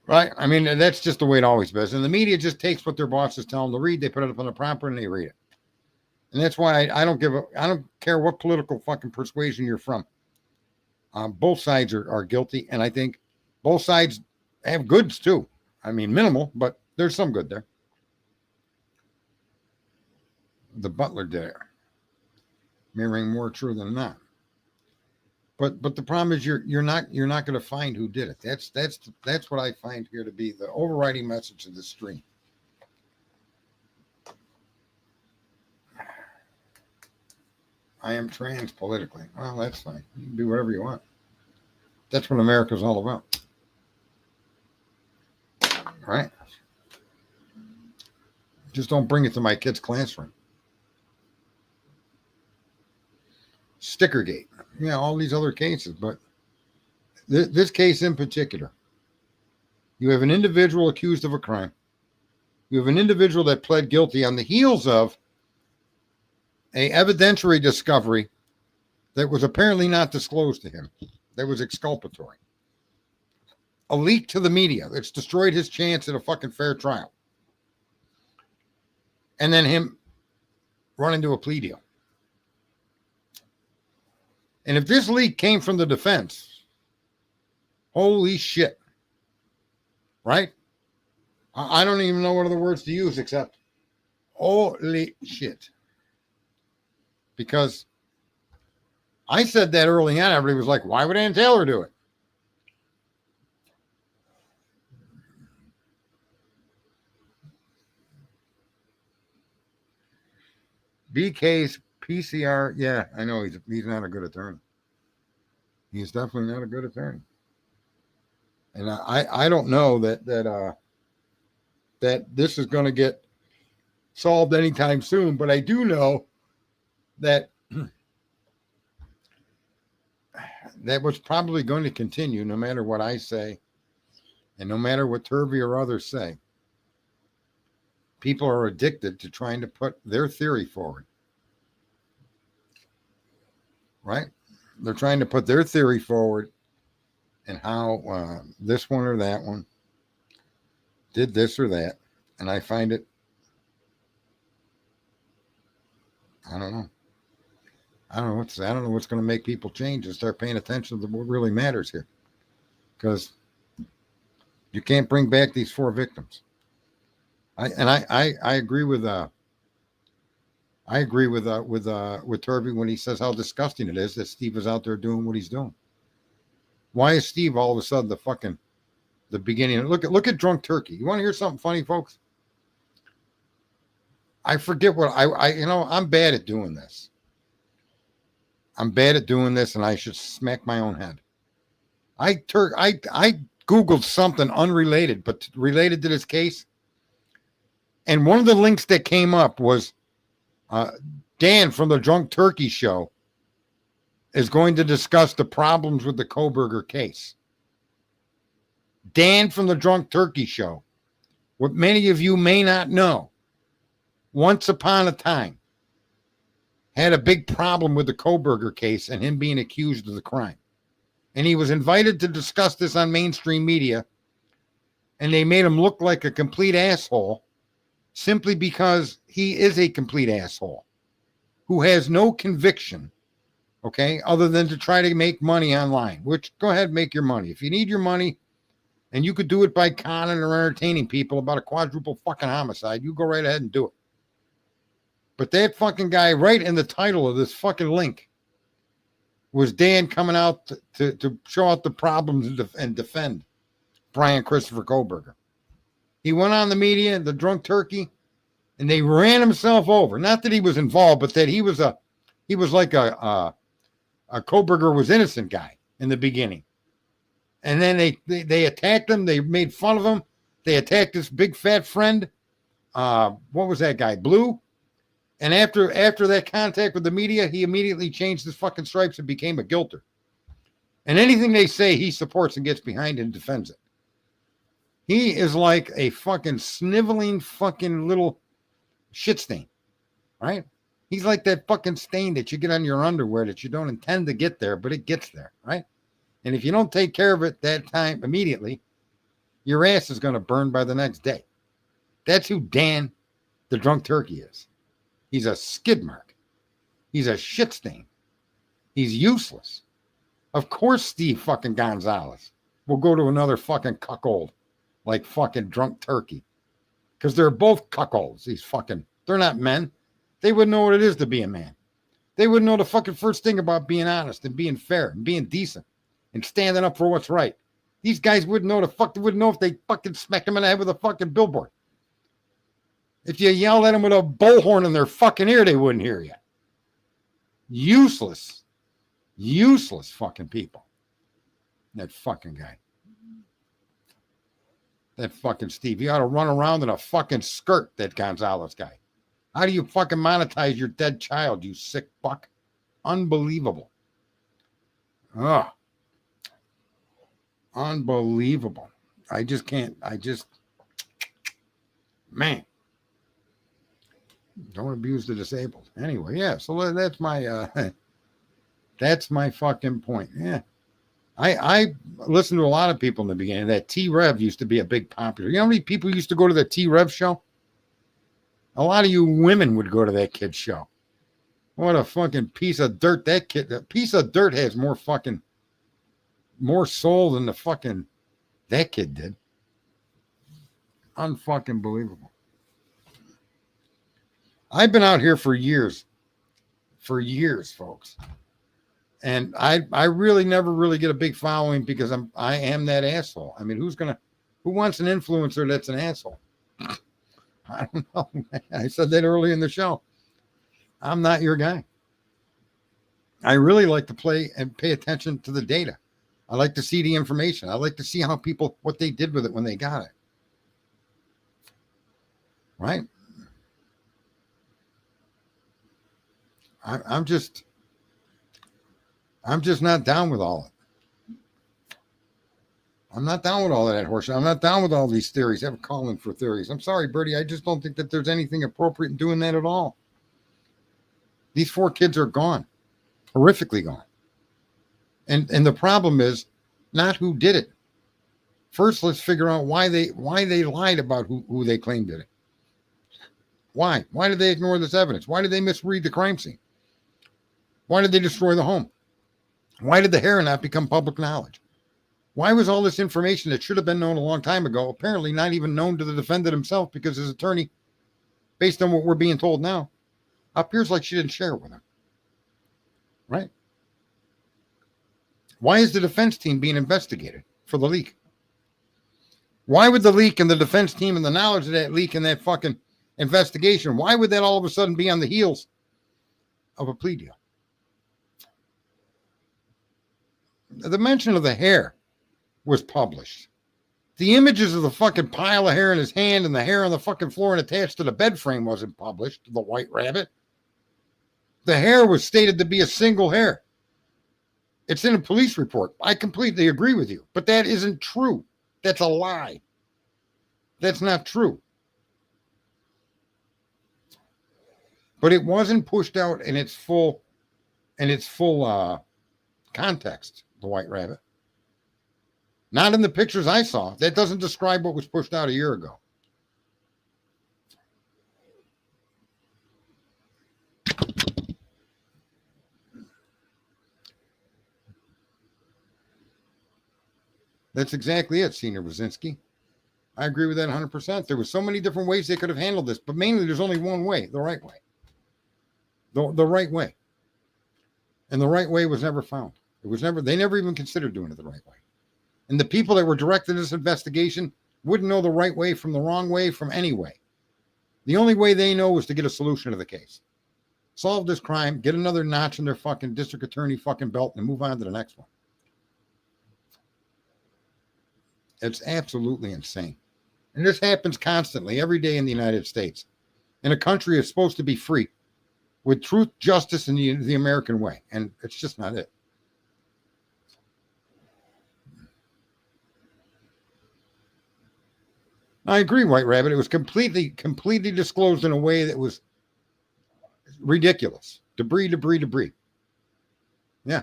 Right? I mean, that's just the way it always is. And the media just takes what their bosses tell them to read, they put it up on the prompter and they read it. And that's why I don't care what political fucking persuasion you're from. Both sides are guilty, and I think both sides have goods too. I mean, minimal, but there's some good there. The butler did it, mirroring more true than not. But the problem is you're not going to find who did it. That's what I find here to be the overriding message of the stream. I am trans politically. Well, that's fine. You can do whatever you want. That's what America's all about. Right? Just don't bring it to my kid's classroom. Stickergate. Yeah, all these other cases. But this case in particular, you have an individual accused of a crime. You have an individual that pled guilty on the heels of an evidentiary discovery that was apparently not disclosed to him, that was exculpatory. A leak to the media that's destroyed his chance at a fucking fair trial. And then him run into a plea deal. And if this leak came from the defense, holy shit. Right? I don't even know what other words to use except holy shit. Because I said that early on, everybody was like, why would Ann Taylor do it? BK's PCR, yeah, I know he's not a good attorney. He's definitely not a good attorney. And I don't know that this is going to get solved anytime soon, but I do know that was probably going to continue no matter what I say and no matter what Turvey or others say. People are addicted to trying to put their theory forward. Right? They're trying to put their theory forward and how this one or that one did this or that. And I find it, I don't know. I don't know what's going to make people change and start paying attention to what really matters here. Because you can't bring back these 4 victims. I agree with Turvey when he says how disgusting it is that Steve is out there doing what he's doing. Why is Steve all of a sudden the beginning? Look at Drunk Turkey. You want to hear something funny, folks? I forget what I'm bad at doing this. I'm bad at doing this, and I should smack my own head. I Googled something unrelated, but related to this case. And one of the links that came up was Dan from the Drunk Turkey show is going to discuss the problems with the Kohberger case. Dan from the Drunk Turkey show. What many of you may not know, once upon a time, had a big problem with the Kohberger case and him being accused of the crime. And he was invited to discuss this on mainstream media, and they made him look like a complete asshole simply because he is a complete asshole who has no conviction, okay, other than to try to make money online, which go ahead and make your money. If you need your money and you could do it by conning or entertaining people about a quadruple fucking homicide, you go right ahead and do it. But that fucking guy, right in the title of this fucking link, was Dan coming out to show out the problems and defend Brian Christopher Kohberger. He went on the media, the Drunk Turkey, and they ran himself over. Not that he was involved, but that he was like a Kohberger was innocent guy in the beginning. And then they attacked him. They made fun of him. They attacked his big fat friend. What was that guy? Blue. And after that contact with the media, he immediately changed his fucking stripes and became a guilter. And anything they say, he supports and gets behind and defends it. He is like a fucking sniveling fucking little shit stain, right? He's like that fucking stain that you get on your underwear that you don't intend to get there, but it gets there, right? And if you don't take care of it that time immediately, your ass is going to burn by the next day. That's who Dan, the Drunk Turkey, is. He's a skid mark. He's a shit stain. He's useless. Of course, Steve fucking Gonzalez will go to another fucking cuckold like fucking Drunk Turkey. Because they're both cuckolds. They're not men. They wouldn't know what it is to be a man. They wouldn't know the fucking first thing about being honest and being fair and being decent and standing up for what's right. These guys wouldn't know they wouldn't know if they fucking smacked them in the head with a fucking billboard. If you yelled at them with a bullhorn in their fucking ear, they wouldn't hear you. Useless fucking people. That fucking guy. That fucking Steve. He ought to run around in a fucking skirt, that Gonzalez guy. How do you fucking monetize your dead child, you sick fuck? Unbelievable. Ugh. Unbelievable. Man. Don't abuse the disabled. Anyway, yeah, so that's my fucking point. Yeah. I listened to a lot of people in the beginning. That T-Rev used to be a big popular. You know how many people used to go to the T-Rev show? A lot of you women would go to that kid's show. What a fucking piece of dirt that piece of dirt has more soul than that kid did. Unfucking believable. I've been out here for years, folks. And I really never really get a big following because I am that asshole. I mean, who wants an influencer that's an asshole? I don't know. I said that early in the show. I'm not your guy. I really like to play and pay attention to the data. I like to see the information. I like to see how what they did with it when they got it. Right? I'm just not down with all of it. I'm not down with all of that horseshit. I'm not down with all these theories. I'm calling for theories. I'm sorry, Birdie. I just don't think that there's anything appropriate in doing that at all. These 4 kids are gone. Horrifically gone. And the problem is not who did it. First, let's figure out why they lied about who they claimed did it. Why? Why did they ignore this evidence? Why did they misread the crime scene? Why did they destroy the home? Why did the hair not become public knowledge? Why was all this information that should have been known a long time ago apparently not even known to the defendant himself, because his attorney, based on what we're being told now, appears like she didn't share it with him? Right? Why is the defense team being investigated for the leak? Why would the leak and the defense team and the knowledge of that leak and that fucking investigation, why would that all of a sudden be on the heels of a plea deal? The mention of the hair was published. The images of the fucking pile of hair in his hand and the hair on the fucking floor and attached to the bed frame wasn't published, the white rabbit. The hair was stated to be a single hair. It's in a police report. I completely agree with you, but that isn't true. That's a lie. That's not true. But it wasn't pushed out in its full context, the white rabbit. Not in the pictures I saw. That doesn't describe what was pushed out a year ago. That's exactly it, Senior Brzezinski. I agree with that 100%. There were so many different ways they could have handled this, but mainly there's only one way, the right way. The right way. And the right way was never found. They never even considered doing it the right way. And the people that were directing this investigation wouldn't know the right way from the wrong way from any way. The only way they know was to get a solution to the case. Solve this crime, get another notch in their fucking district attorney fucking belt, and move on to the next one. It's absolutely insane. And this happens constantly, every day in the United States. In a country that's supposed to be free, with truth, justice, and the American way. And it's just not it. I agree, White Rabbit. It was completely disclosed in a way that was ridiculous. Debris. Yeah.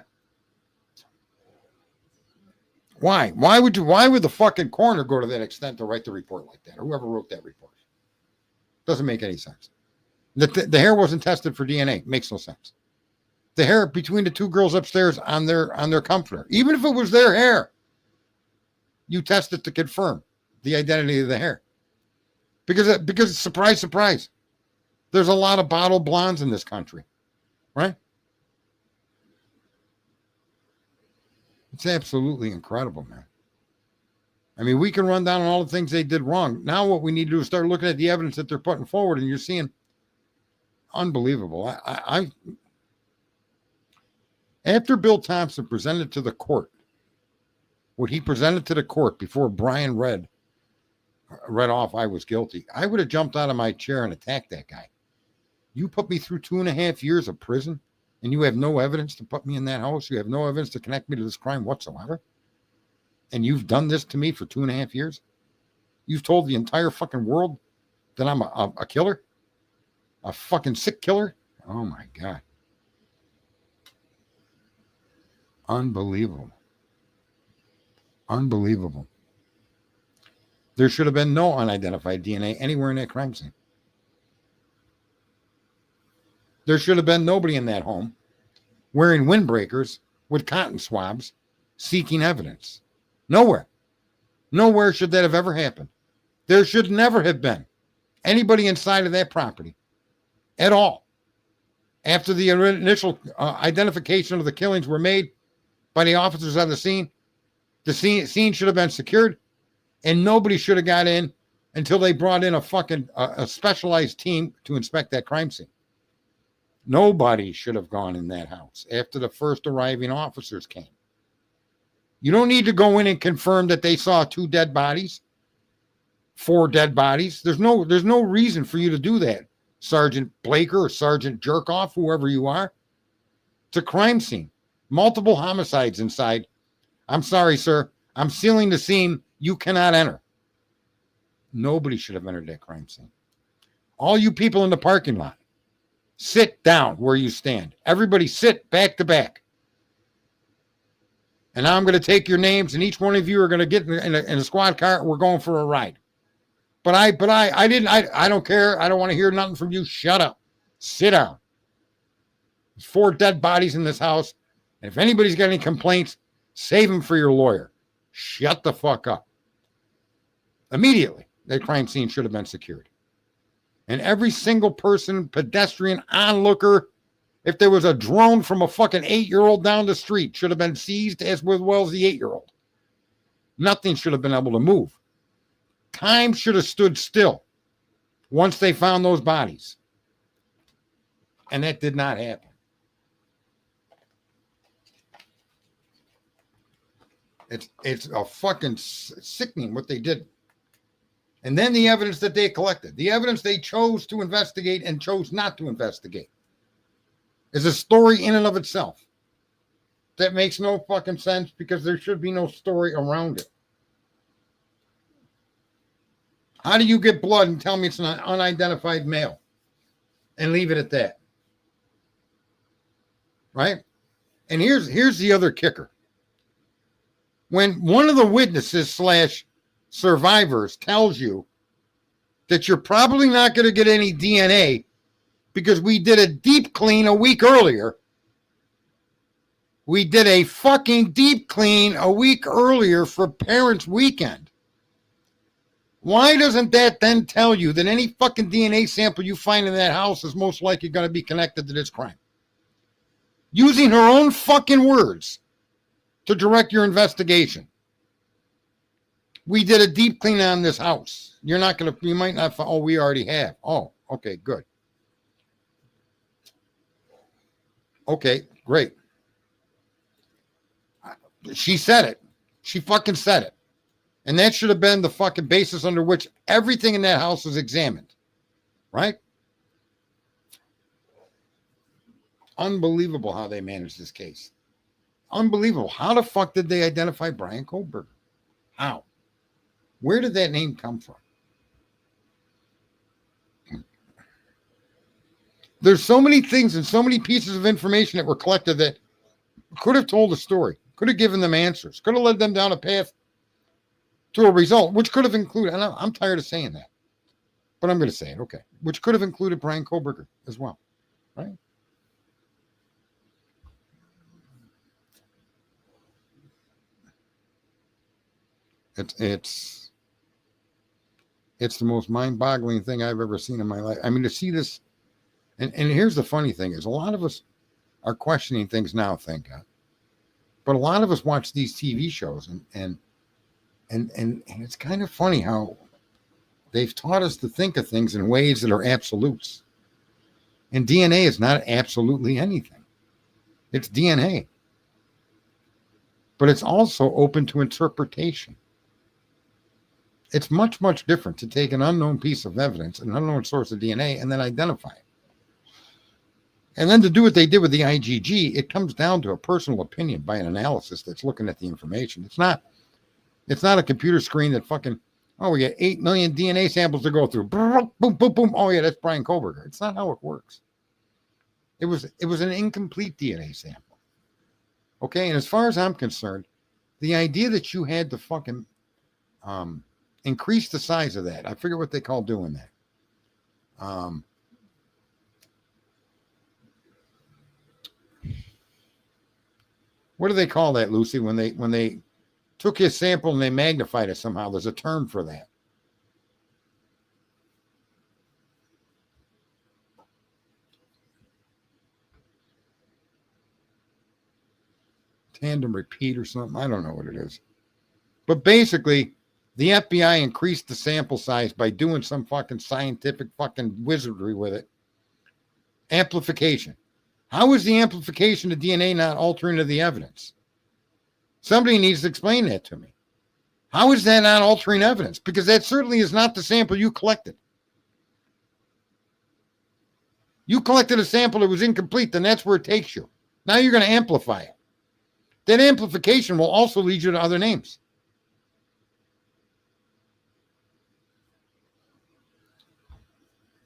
Why? Why would the fucking coroner go to that extent to write the report like that, or whoever wrote that report? Doesn't make any sense. The hair wasn't tested for DNA. Makes no sense. The hair between the two girls upstairs on their comforter, even if it was their hair, you test it to confirm the identity of the hair. Because surprise, there's a lot of bottled blondes in this country, right? It's absolutely incredible, man. I mean, we can run down on all the things they did wrong. Now what we need to do is start looking at the evidence that they're putting forward, and you're seeing unbelievable. After Bill Thompson presented to the court what he presented to the court before Brian read off I was guilty, I would have jumped out of my chair and attacked that guy. You put me through 2.5 years of prison, and you have no evidence to put me in that house. You have no evidence to connect me to this crime whatsoever. And you've done this to me for 2.5 years. You've told the entire fucking world that I'm a killer, a fucking sick killer. Oh my God. Unbelievable. There should have been no unidentified DNA anywhere in that crime scene. There should have been nobody in that home wearing windbreakers with cotton swabs seeking evidence. Nowhere should that have ever happened. There should never have been anybody inside of that property at all. After the initial identification of the killings were made by the officers on the scene should have been secured, and nobody should have got in until they brought in a specialized team to inspect that crime scene. Nobody should have gone in that house after the first arriving officers came. You don't need to go in and confirm that they saw 2 dead bodies, 4 dead bodies. There's no reason for you to do that, Sergeant Blaker or Sergeant Jerkoff, whoever you are. It's a crime scene. Multiple homicides inside. I'm sorry, sir. I'm sealing the scene. You cannot enter. Nobody should have entered that crime scene. All you people in the parking lot, sit down where you stand. Everybody sit back to back. And now I'm going to take your names, and each one of you are going to get in a squad car. We're going for a ride. But I don't care. I don't want to hear nothing from you. Shut up. Sit down. There's 4 dead bodies in this house. And if anybody's got any complaints, save them for your lawyer. Shut the fuck up. Immediately, that crime scene should have been secured. And every single person, pedestrian, onlooker, if there was a drone from a fucking 8-year-old down the street, should have been seized as well as the 8-year-old. Nothing should have been able to move. Time should have stood still once they found those bodies. And that did not happen. It's a fucking sickening what they did. And then the evidence that they collected, the evidence they chose to investigate and chose not to investigate, is a story in and of itself. That makes no fucking sense because there should be no story around it. How do you get blood and tell me it's an unidentified male and leave it at that? Right? And here's the other kicker. When one of the witnesses / survivors tells you that you're probably not going to get any DNA because we did a deep clean a week earlier. We did a fucking deep clean a week earlier for Parents' Weekend. Why doesn't that then tell you that any fucking DNA sample you find in that house is most likely going to be connected to this crime? Using her own fucking words to direct your investigation. We did a deep clean on this house. You might not, we already have. Oh, okay, good. Okay, great. She said it. She fucking said it. And that should have been the fucking basis under which everything in that house was examined. Right? Unbelievable how they managed this case. Unbelievable. How the fuck did they identify Brian Kohlberger? How? Where did that name come from? There's so many things and so many pieces of information that were collected that could have told a story, could have given them answers, could have led them down a path to a result, which could have included, and I'm tired of saying that, but I'm going to say it, okay, which could have included Brian Kohlberger as well, right? It's the most mind-boggling thing I've ever seen in my life. I mean, to see this, and here's the funny thing is a lot of us are questioning things now, thank God. But a lot of us watch these TV shows and it's kind of funny how they've taught us to think of things in ways that are absolutes. And DNA is not absolutely anything. It's DNA. But it's also open to interpretation. It's much, much different to take an unknown piece of evidence, an unknown source of DNA, and then identify it. And then to do what they did with the IgG, it comes down to a personal opinion by an analysis that's looking at the information. It's not a computer screen that fucking, we got 8 million DNA samples to go through. Boom, boom, boom, boom. Oh, yeah, that's Brian Kohlberger. It's not how it works. It was an incomplete DNA sample. Okay, and as far as I'm concerned, the idea that you had to fucking increase the size of that, I forget what they call doing that. What do they call that, Lucy? When they took his sample and they magnified it somehow, there's a term for that. Tandem repeat or something. I don't know what it is. But basically, the FBI increased the sample size by doing some fucking scientific fucking wizardry with it. Amplification. How is the amplification of DNA not altering to the evidence? Somebody needs to explain that to me. How is that not altering evidence? Because that certainly is not the sample you collected. You collected a sample that was incomplete, then that's where it takes you. Now you're going to amplify it. That amplification will also lead you to other names.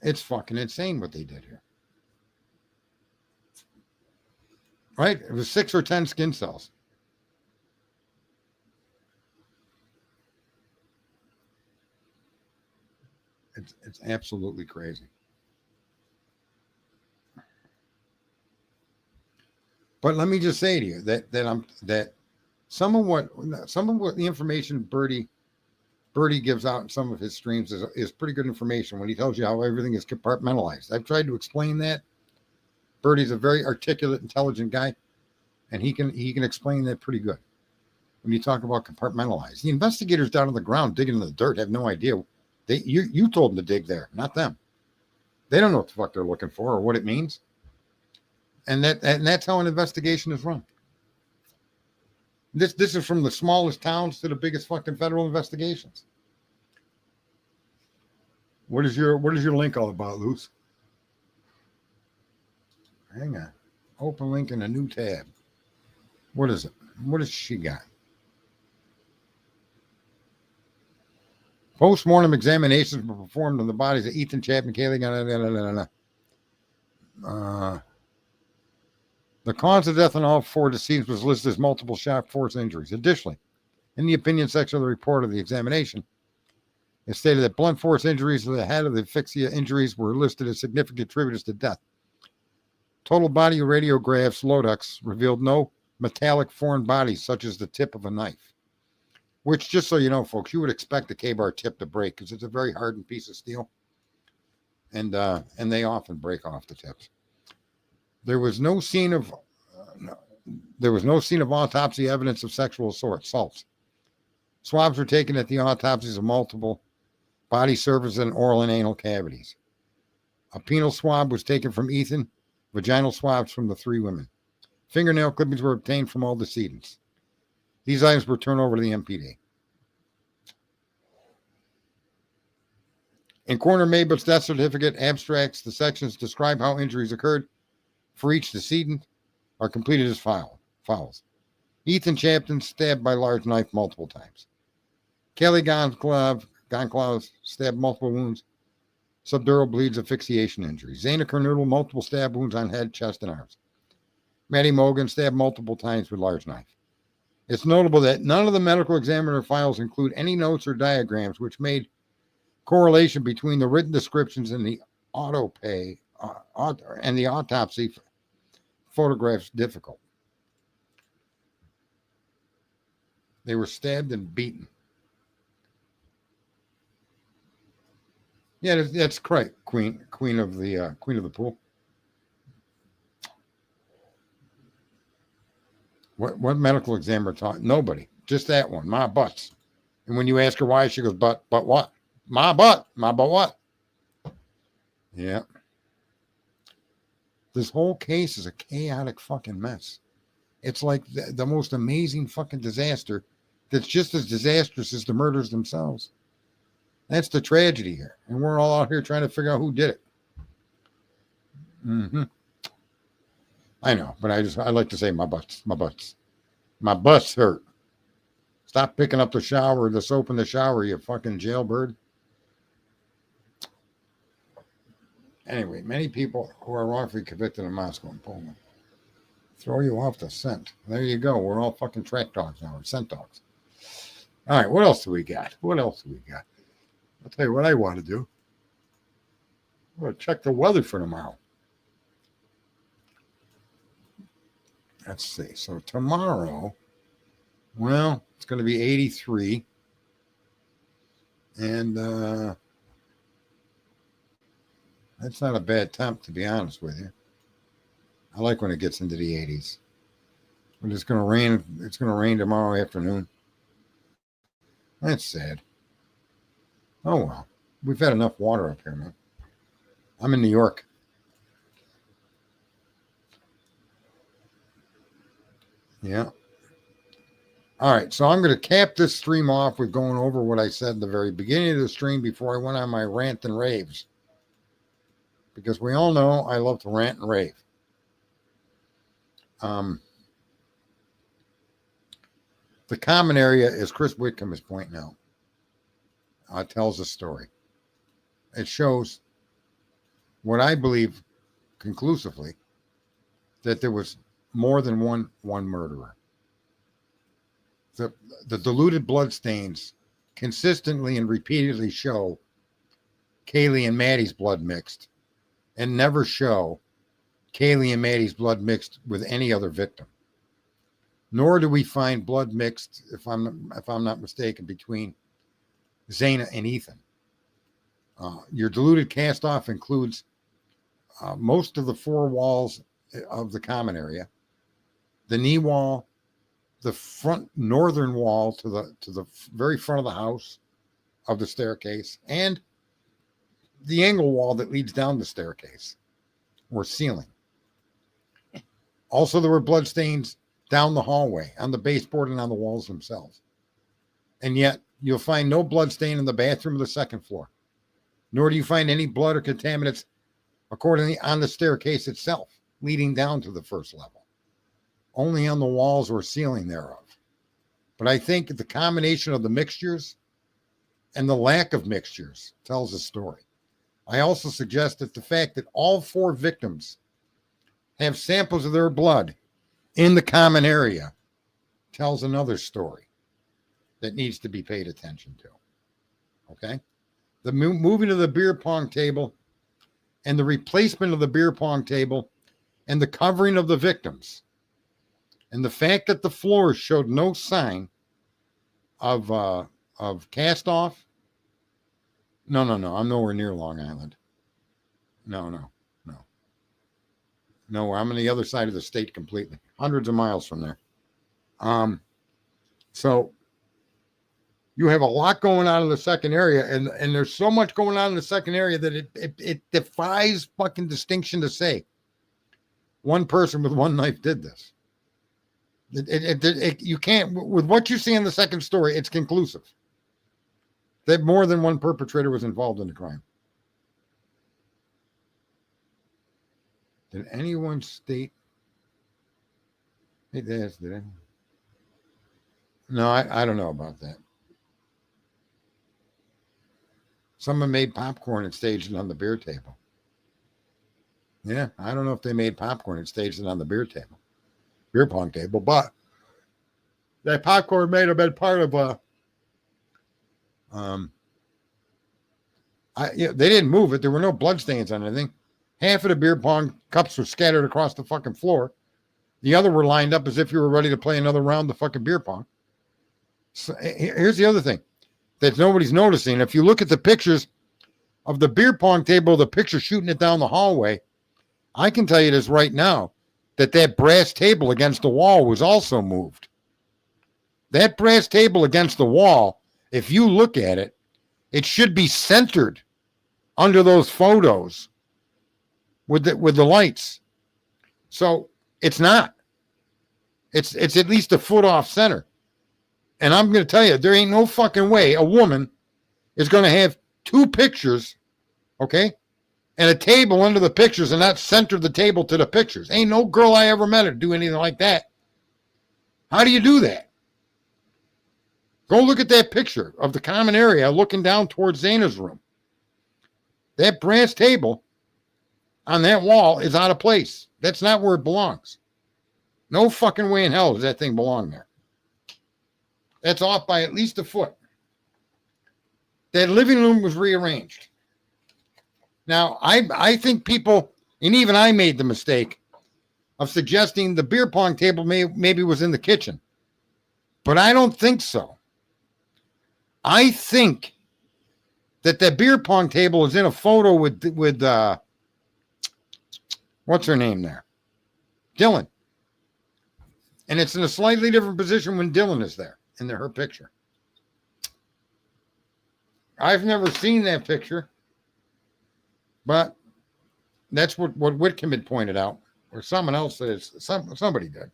It's fucking insane what they did here. Right? It was 6 or 10 skin cells. It's absolutely crazy. But let me just say to you that some of what the information Birdie gives out in some of his streams is pretty good information when he tells you how everything is compartmentalized. I've tried to explain that. Birdie's a very articulate, intelligent guy, and he can explain that pretty good. When you talk about compartmentalized, the investigators down on the ground digging in the dirt have no idea. You told them to dig there, not them. They don't know what the fuck they're looking for or what it means. And that's how an investigation is run. This is from the smallest towns to the biggest fucking federal investigations. What is your link all about, Luce? Hang on. Open link in a new tab. What is it? What has she got? Post-mortem examinations were performed on the bodies of Ethan Chapman, Kaylee. The cause of death in all four deceased was listed as multiple shock force injuries. Additionally, in the opinion section of the report of the examination, it stated that blunt force injuries to the head of the asphyxia injuries were listed as significant contributors to death. Total body radiographs, Lodex, revealed no metallic foreign bodies such as the tip of a knife. Which, just so you know, folks, you would expect the K-bar tip to break because it's a very hardened piece of steel, and they often break off the tips. There was no scene of autopsy evidence of sexual assaults. Swabs were taken at the autopsies of multiple body surfaces and oral and anal cavities. A penile swab was taken from Ethan, vaginal swabs from the three women. Fingernail clippings were obtained from all decedents. These items were turned over to the MPD. In Coroner Maybell's death certificate abstracts, the sections describe how injuries occurred for each decedent are completed as follows. Ethan Chapman stabbed by large knife multiple times. Kelly Goncalves stabbed multiple wounds. Subdural bleeds, asphyxiation injuries. Zana Kernoodle, multiple stab wounds on head, chest, and arms. Maddie Mogan stabbed multiple times with large knife. It's notable that none of the medical examiner files include any notes or diagrams which made correlation between the written descriptions and the autopsy photographs difficult. They were stabbed and beaten. Yeah, that's correct. Queen of the pool. What medical examiner taught? Nobody. Just that one. My butts. And when you ask her why, she goes, but what? My butt. My butt what? Yeah. This whole case is a chaotic fucking mess. It's like the most amazing fucking disaster that's just as disastrous as the murders themselves. That's the tragedy here. And we're all out here trying to figure out who did it. Mm-hmm. I know, but I like to say my butts hurt. Stop picking up the soap in the shower, you fucking jailbird. Anyway, many people who are wrongfully convicted in Moscow and Poland throw you off the scent. There you go. We're all fucking track dogs now, or scent dogs. All right, what else do we got? I'll tell you what I want to do. I'm going to check the weather for tomorrow. Let's see. So tomorrow, well, it's going to be 83. And that's not a bad temp, to be honest with you. I like when it gets into the 80s. But it's going to rain. It's going to rain tomorrow afternoon. That's sad. Oh, well. We've had enough water up here, man. I'm in New York. Yeah. All right. So I'm going to cap this stream off with going over what I said at the very beginning of the stream before I went on my rant and raves. Because we all know I love to rant and rave. The common area, as Chris Whitcomb is pointing out, tells a story. It shows what I believe conclusively that there was more than one murderer. The diluted blood stains consistently and repeatedly show Kaylee and Maddie's blood mixed, and never show Kaylee and Maddie's blood mixed with any other victim. Nor do we find blood mixed, if I'm not mistaken, between Zana and Ethan. Your diluted cast off includes most of the four walls of the common area, the knee wall, the front northern wall to the very front of the house of the staircase, and the angle wall that leads down the staircase or ceiling. Also, there were blood stains down the hallway, on the baseboard, and on the walls themselves. And yet, you'll find no blood stain in the bathroom of the second floor, nor do you find any blood or contaminants accordingly on the staircase itself, leading down to the first level. Only on the walls or ceiling thereof. But I think the combination of the mixtures and the lack of mixtures tells a story. I also suggest that the fact that all four victims have samples of their blood in the common area tells another story that needs to be paid attention to. Okay? The moving of the beer pong table and the replacement of the beer pong table and the covering of the victims and the fact that the floors showed no sign of cast off. No. I'm nowhere near Long Island. No. I'm on the other side of the state completely. Hundreds of miles from there. So you have a lot going on in the second area, and there's so much going on in the second area that it defies fucking distinction to say one person with one knife did this. You can't, with what you see in the second story, it's conclusive that more than one perpetrator was involved in the crime. Did anyone state? Hey, did I? No, I don't know about that. Someone made popcorn and staged it on the beer table. Yeah, I don't know if they made popcorn and staged it on the beer pong table, but that popcorn may have been part of they didn't move it. There were no bloodstains on anything. Half of the beer pong cups were scattered across the fucking floor. The other were lined up as if you were ready to play another round of fucking beer pong. So here's the other thing that nobody's noticing. If you look at the pictures of the beer pong table, the picture shooting it down the hallway, I can tell you this right now, that brass table against the wall was also moved. That brass table against the wall, if you look at it, it should be centered under those photos with the lights. So it's not. It's at least a foot off center. And I'm going to tell you, there ain't no fucking way a woman is going to have two pictures, okay, and a table under the pictures and not center the table to the pictures. Ain't no girl I ever met her do anything like that. How do you do that? Go look at that picture of the common area looking down towards Zana's room. That brass table on that wall is out of place. That's not where it belongs. No fucking way in hell does that thing belong there. That's off by at least a foot. That living room was rearranged. Now, I think people, and even I made the mistake of suggesting the beer pong table maybe was in the kitchen. But I don't think so. I think that beer pong table is in a photo with what's her name there? Dylan. And it's in a slightly different position when Dylan is there in her picture. I've never seen that picture, but that's what Whitcomb had pointed out, or someone else says, somebody did.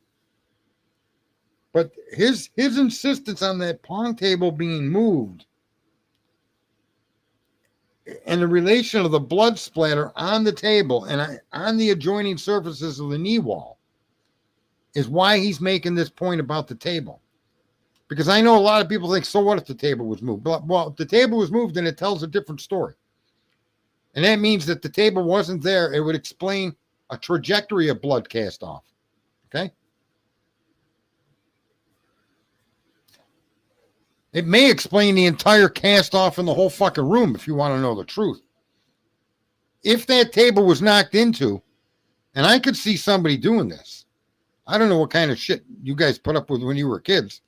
But his insistence on that pong table being moved and the relation of the blood splatter on the table and on the adjoining surfaces of the knee wall is why he's making this point about the table. Because I know a lot of people think, so what if the table was moved? Well, if the table was moved, then it tells a different story. And that means that the table wasn't there. It would explain a trajectory of blood cast off. Okay? It may explain the entire cast off in the whole fucking room if you want to know the truth. if that table was knocked into, and I could see somebody doing this. I don't know what kind of shit you guys put up with when you were kids,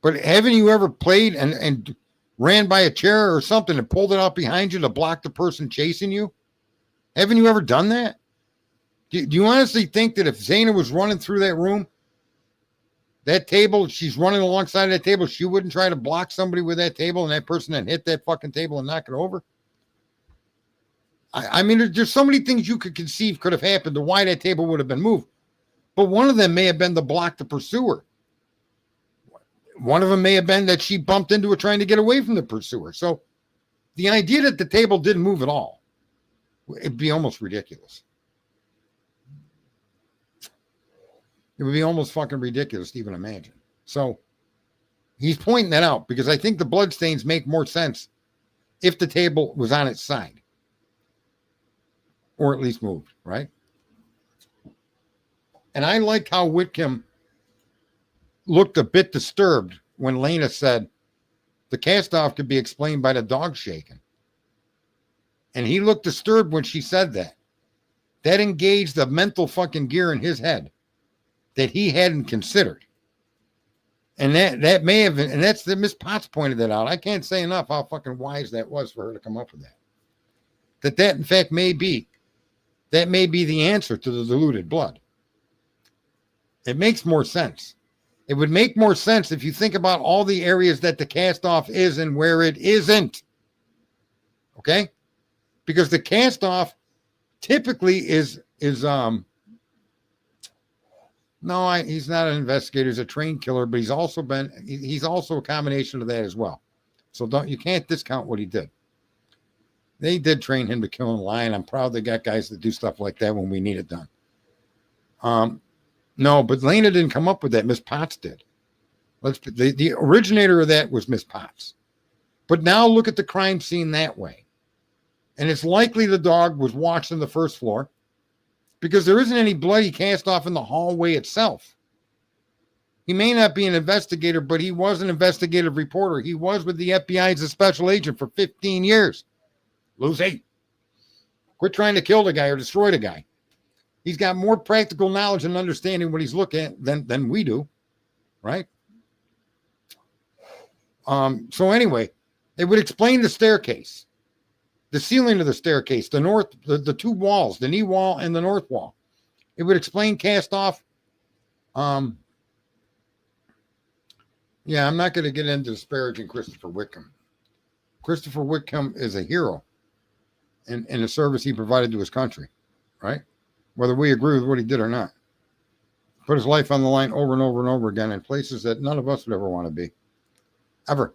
but haven't you ever played and ran by a chair or something and pulled it out behind you to block the person chasing you? Haven't you ever done that? Do you honestly think that if Zaina was running through that room, that table, she's running alongside that table, she wouldn't try to block somebody with that table and that person then hit that fucking table and knock it over? I mean, there's so many things you could conceive could have happened to why that table would have been moved. But one of them may have been to block the pursuer. One of them may have been that she bumped into it trying to get away from the pursuer. So the idea that the table didn't move at all, it'd be almost ridiculous. It would be almost fucking ridiculous to even imagine. So he's pointing that out because I think the bloodstains make more sense if the table was on its side. Or at least moved, right? And I liked how Whitcomb looked a bit disturbed when Lena said the cast-off could be explained by the dog shaking. And he looked disturbed when she said that. That engaged the mental fucking gear in his head that he hadn't considered. And that may have been, and that's the Miss Potts pointed that out. I can't say enough how fucking wise that was for her to come up with that. That in fact may be the answer to the diluted blood. It makes more sense. It would make more sense if you think about all the areas that the cast-off is and where it isn't. Okay? Because the cast-off typically is he's not an investigator, he's a trained killer, but he's also a combination of that as well. So you can't discount what he did. They did train him to kill and lie, and I'm proud they got guys that do stuff like that when we need it done. No, but Lena didn't come up with that. Miss Potts did. The originator of that was Miss Potts. But now look at the crime scene that way. And it's likely the dog was watched on the first floor because there isn't any bloody cast off in the hallway itself. He may not be an investigator, but he was an investigative reporter. He was with the FBI as a special agent for 15 years. Lucy, quit trying to kill the guy or destroy the guy. He's got more practical knowledge and understanding what he's looking at than we do, right? So anyway, it would explain the staircase, the ceiling of the staircase, the two walls, the knee wall and the north wall. It would explain cast off. Yeah, I'm not going to get into disparaging Christopher Whitcomb. Christopher Whitcomb is a hero in the service he provided to his country, right? Whether we agree with what he did or not. Put his life on the line over and over and over again in places that none of us would ever want to be. Ever.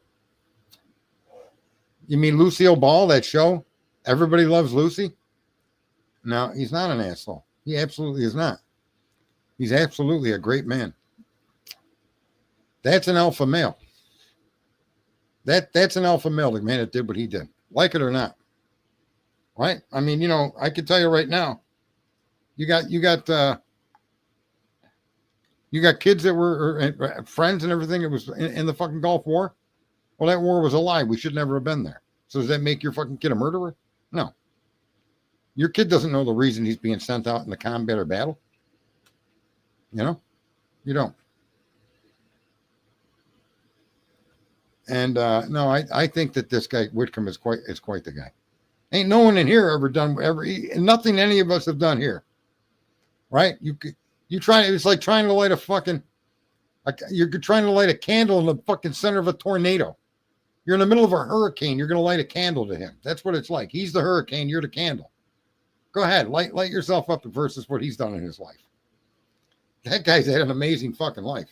You mean Lucille Ball, that show? Everybody Loves Lucy? No, he's not an asshole. He absolutely is not. He's absolutely a great man. That's an alpha male. That's an alpha male, the man that did what he did. Like it or not. Right? I mean, I can tell you right now, you got kids that were friends and everything. It was in the fucking Gulf War. Well, that war was a lie. We should never have been there. So does that make your fucking kid a murderer? No. Your kid doesn't know the reason he's being sent out in the combat or battle. You don't. And no, I think that this guy Whitcomb is quite the guy. Ain't no one in here nothing any of us have done here. Right? It's like trying to light you're trying to light a candle in the fucking center of a tornado. You're in the middle of a hurricane. You're going to light a candle to him. That's what it's like. He's the hurricane. You're the candle. Go ahead. Light yourself up versus what he's done in his life. That guy's had an amazing fucking life.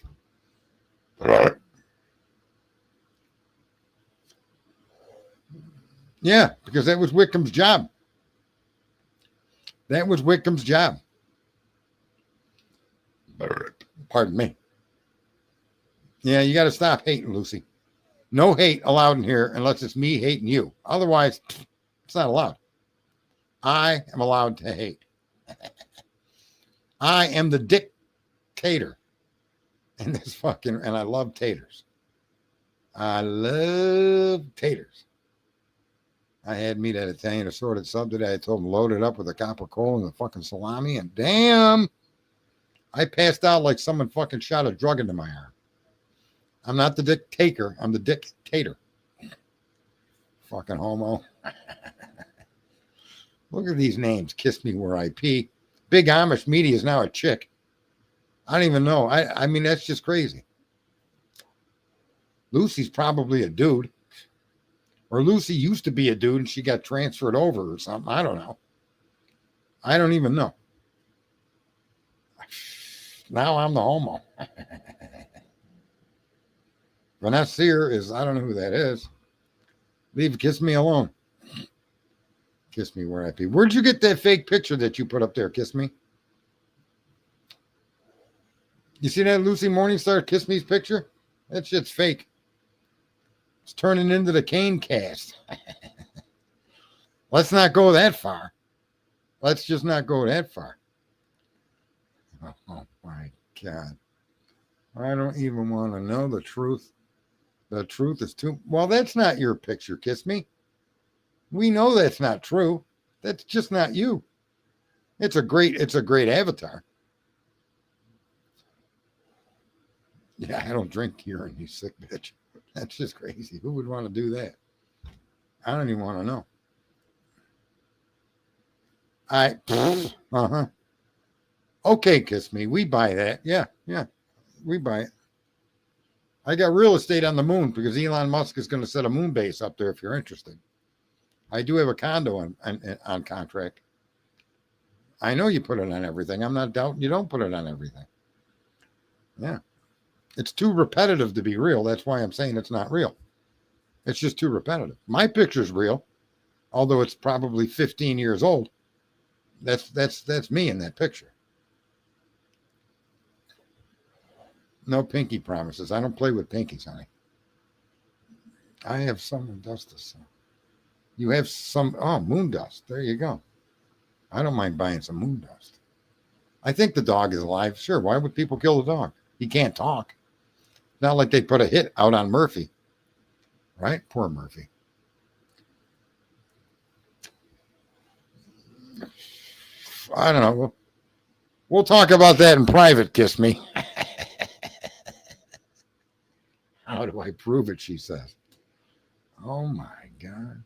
Yeah, because that was Whitcomb's job. Pardon me. Yeah, you got to stop hating, Lucy. No hate allowed in here unless it's me hating you. Otherwise, it's not allowed. I am allowed to hate. I am the dictator in this fucking, and I love taters. I love taters. I had me that Italian assorted sub today. I told him load it up with a capicola and the fucking salami, and damn, I passed out like someone fucking shot a drug into my arm. I'm not the dictator. I'm the dictator. Fucking homo. Look at these names. Kiss me where I pee. Big Amish Media is now a chick. I don't even know. I mean, that's just crazy. Lucy's probably a dude. Or Lucy used to be a dude and she got transferred over or something. I don't know. I don't even know. Now I'm the homo. Vanessa Sear is, I don't know who that is. Kiss me alone. Kiss me where I pee. Where'd you get that fake picture that you put up there? Kiss me. You see that Lucy Morningstar Kiss Me's picture? That shit's fake. It's turning into the Kane cast. Let's not go that far. Let's just not go that far. Oh my God. I don't even want to know the truth. The truth is too, well, that's not your picture, Kiss Me. We know that's not true. That's just not you. It's a great avatar. Yeah, I don't drink urine, you sick bitch. That's just crazy. Who would want to do that? I don't even want to know. Okay, Kiss Me. We buy that. Yeah. We buy it. I got real estate on the moon because Elon Musk is going to set a moon base up there if you're interested. I do have a condo on contract. I know you put it on everything. I'm not doubting you don't put it on everything. Yeah. It's too repetitive to be real. That's why I'm saying it's not real. It's just too repetitive. My picture's real, although it's probably 15 years old. That's me in that picture. No pinky promises. I don't play with pinkies, honey. I have some dust. You have some, moon dust. There you go. I don't mind buying some moon dust. I think the dog is alive. Sure. Why would people kill the dog? He can't talk. Not like they put a hit out on Murphy. Right? Poor Murphy. I don't know. We'll talk about that in private, Kiss Me. How do I prove it, she says. Oh, my God.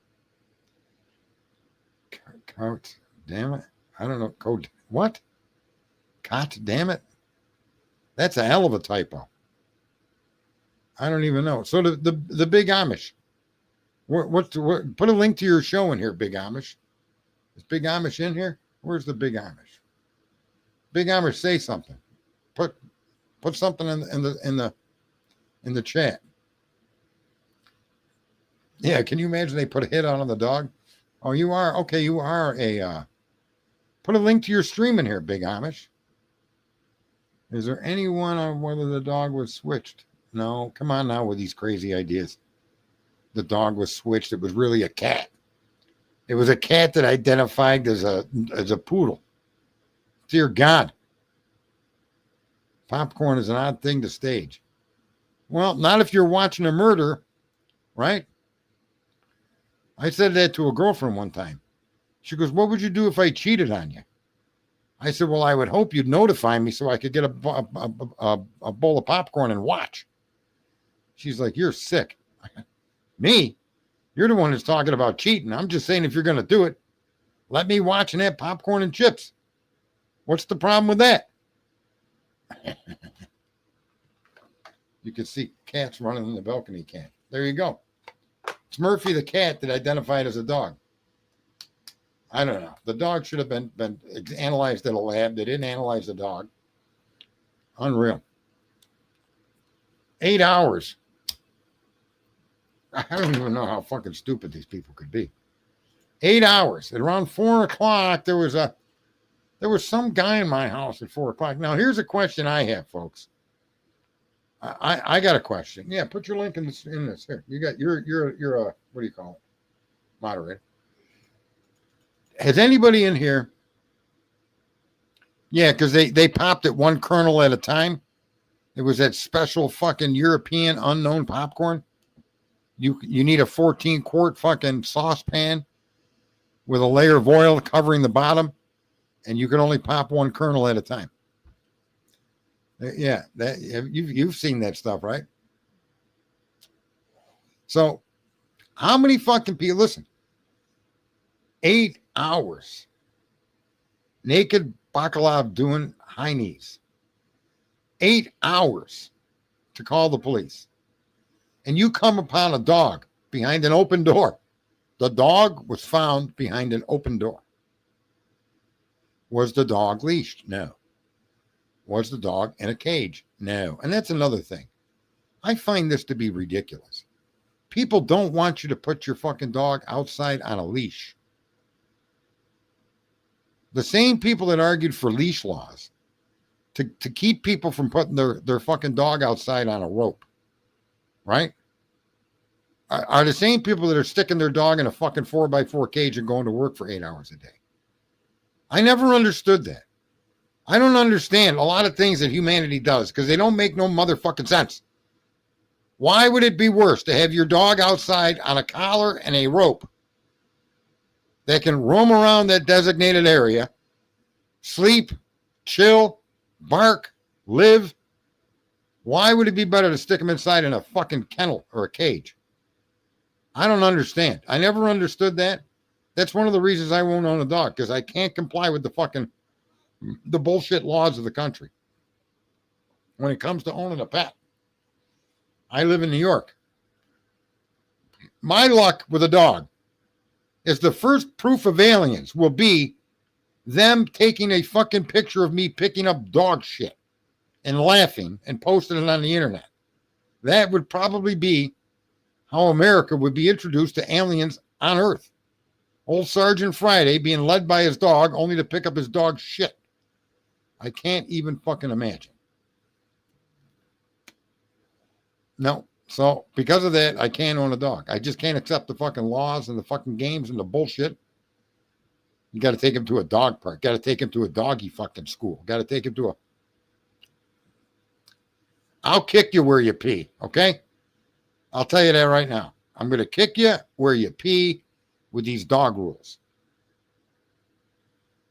Cart, damn it. I don't know. Code, what? Cot, damn it. That's a hell of a typo. I don't even know. So the Big Amish. What? Put a link to your show in here, Big Amish. Is Big Amish in here? Where's the Big Amish? Big Amish, say something. Put something in the chat. Yeah, can you imagine they put a hit on the dog? Oh, you are? Okay, you are a... put a link to your stream in here, Big Amish. Is there anyone on whether the dog was switched? No, come on now with these crazy ideas. The dog was switched. It was really a cat. It was a cat that identified as a poodle. Dear God. Popcorn is an odd thing to stage. Well, not if you're watching a murder, right? I said that to a girlfriend one time. She goes, what would you do if I cheated on you? I said, well, I would hope you'd notify me so I could get a bowl of popcorn and watch. She's like, you're sick. Me? You're the one that's talking about cheating. I'm just saying if you're going to do it, let me watch and have popcorn and chips. What's the problem with that? You can see cats running in the balcony cat. There you go. It's Murphy the cat that identified as a dog. I don't know. The dog should have been analyzed at a lab. They didn't analyze the dog. Unreal. 8 hours. I don't even know how fucking stupid these people could be. 8 hours. At around 4 o'clock, there was some guy in my house at 4 o'clock. Now, here's a question I have, folks. I got a question. Yeah, put your link in this here. You're a what do you call it? Moderator. Has anybody in here? Yeah, because they popped it one kernel at a time. It was that special fucking European unknown popcorn. You need a 14-quart fucking saucepan with a layer of oil covering the bottom, and you can only pop one kernel at a time. Yeah, that you've seen that stuff, right? So, how many fucking people? Listen, 8 hours, naked Bacalov doing high knees. 8 hours to call the police, and you come upon a dog behind an open door. The dog was found behind an open door. Was the dog leashed? No. Was the dog in a cage? No. And that's another thing. I find this to be ridiculous. People don't want you to put your fucking dog outside on a leash. The same people that argued for leash laws to keep people from putting their fucking dog outside on a rope, right? Are the same people that are sticking their dog in a fucking 4x4 cage and going to work for 8 hours a day. I never understood that. I don't understand a lot of things that humanity does because they don't make no motherfucking sense. Why would it be worse to have your dog outside on a collar and a rope that can roam around that designated area, sleep, chill, bark, live? Why would it be better to stick him inside in a fucking kennel or a cage? I don't understand. I never understood that. That's one of the reasons I won't own a dog, because I can't comply with the bullshit laws of the country when it comes to owning a pet. I live in New York. My luck with a dog is the first proof of aliens will be them taking a fucking picture of me picking up dog shit and laughing and posting it on the internet. That would probably be how America would be introduced to aliens on Earth. Old Sergeant Friday being led by his dog only to pick up his dog's shit. I can't even fucking imagine. No. So because of that, I can't own a dog. I just can't accept the fucking laws and the fucking games and the bullshit. You got to take him to a dog park. Got to take him to a doggy fucking school. Got to take him to a... I'll kick you where you pee, okay? I'll tell you that right now. I'm going to kick you where you pee with these dog rules.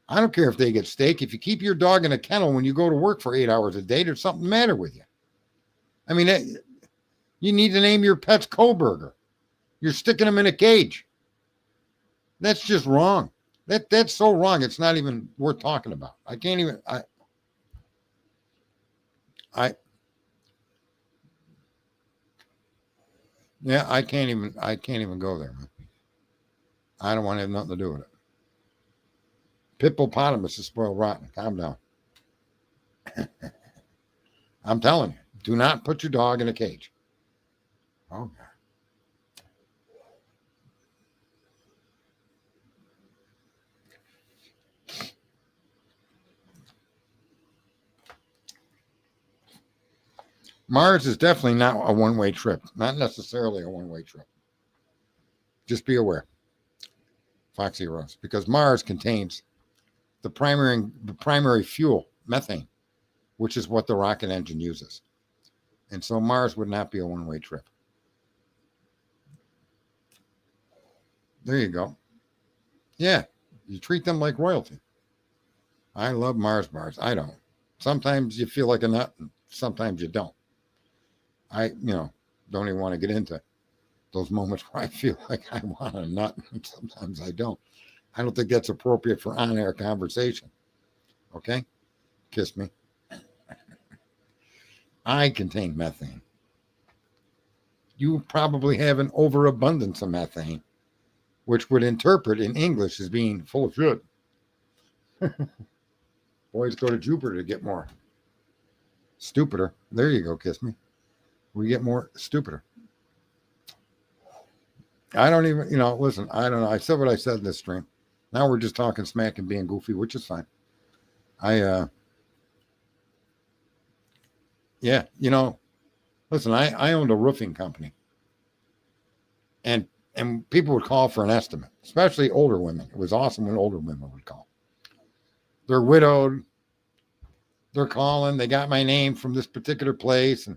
I don't care if they get steak. If you keep your dog in a kennel when you go to work for 8 hours a day, there's something the matter with you. I mean, you need to name your pets Koberger. You're sticking them in a cage. That's just wrong. That's so wrong. It's not even worth talking about. I can't even. Yeah, I can't even go there, man. I don't want to have nothing to do with it. Pitbullpotamus is spoiled rotten. Calm down. I'm telling you, do not put your dog in a cage. Oh, God. Mars is definitely not a one-way trip. Not necessarily a one-way trip. Just be aware, Foxy Rose, because Mars contains the primary fuel, methane, which is what the rocket engine uses. And so Mars would not be a one-way trip. There you go. Yeah, you treat them like royalty. I love Mars bars. I don't. Sometimes you feel like a nut, and sometimes you don't. I don't even want to get into those moments where I feel like I want a nut, and sometimes I don't. I don't think that's appropriate for on-air conversation. Okay? Kiss me. I contain methane. You probably have an overabundance of methane, which would interpret in English as being full of shit. Boys go to Jupiter to get more stupider. There you go, kiss me. We get more stupider. I don't even, listen, I don't know. I said what I said in this stream. Now we're just talking smack and being goofy, which is fine. Listen, I owned a roofing company. And people would call for an estimate, especially older women. It was awesome when older women would call. They're widowed. They're calling. They got my name from this particular place. And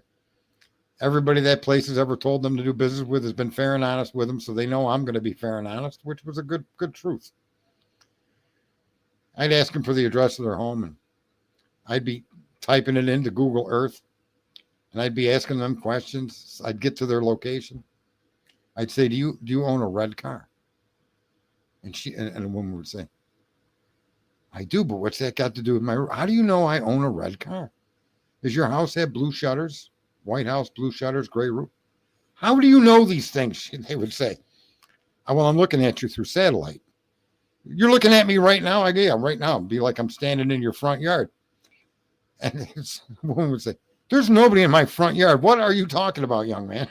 everybody that place has ever told them to do business with has been fair and honest with them. So they know I'm going to be fair and honest, which was a good truth. I'd ask them for the address of their home, and I'd be typing it into Google Earth, and I'd be asking them questions. I'd get to their location. I'd say, do you own a red car? And a woman would say, I do, but what's that got to do with how do you know I own a red car? Does your house have blue shutters? White house, blue shutters, gray roof? How do you know these things? They would say, well, I'm looking at you through satellite. You're looking at me right now? Yeah, right now. It'd be like I'm standing in your front yard. And a woman would say, there's nobody in my front yard. What are you talking about, young man?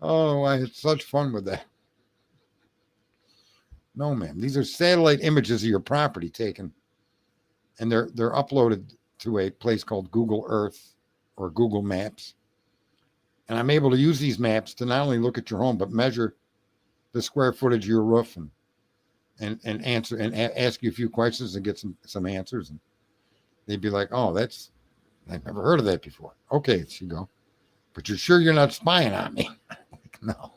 Oh, I had such fun with that. No, ma'am. These are satellite images of your property taken, and they're uploaded to a place called Google Earth or Google Maps. And I'm able to use these maps to not only look at your home, but measure the square footage of your roof and answer and ask you a few questions and get some answers. And they'd be like, oh, I've never heard of that before. Okay, you go. But you're sure you're not spying on me? Like, no.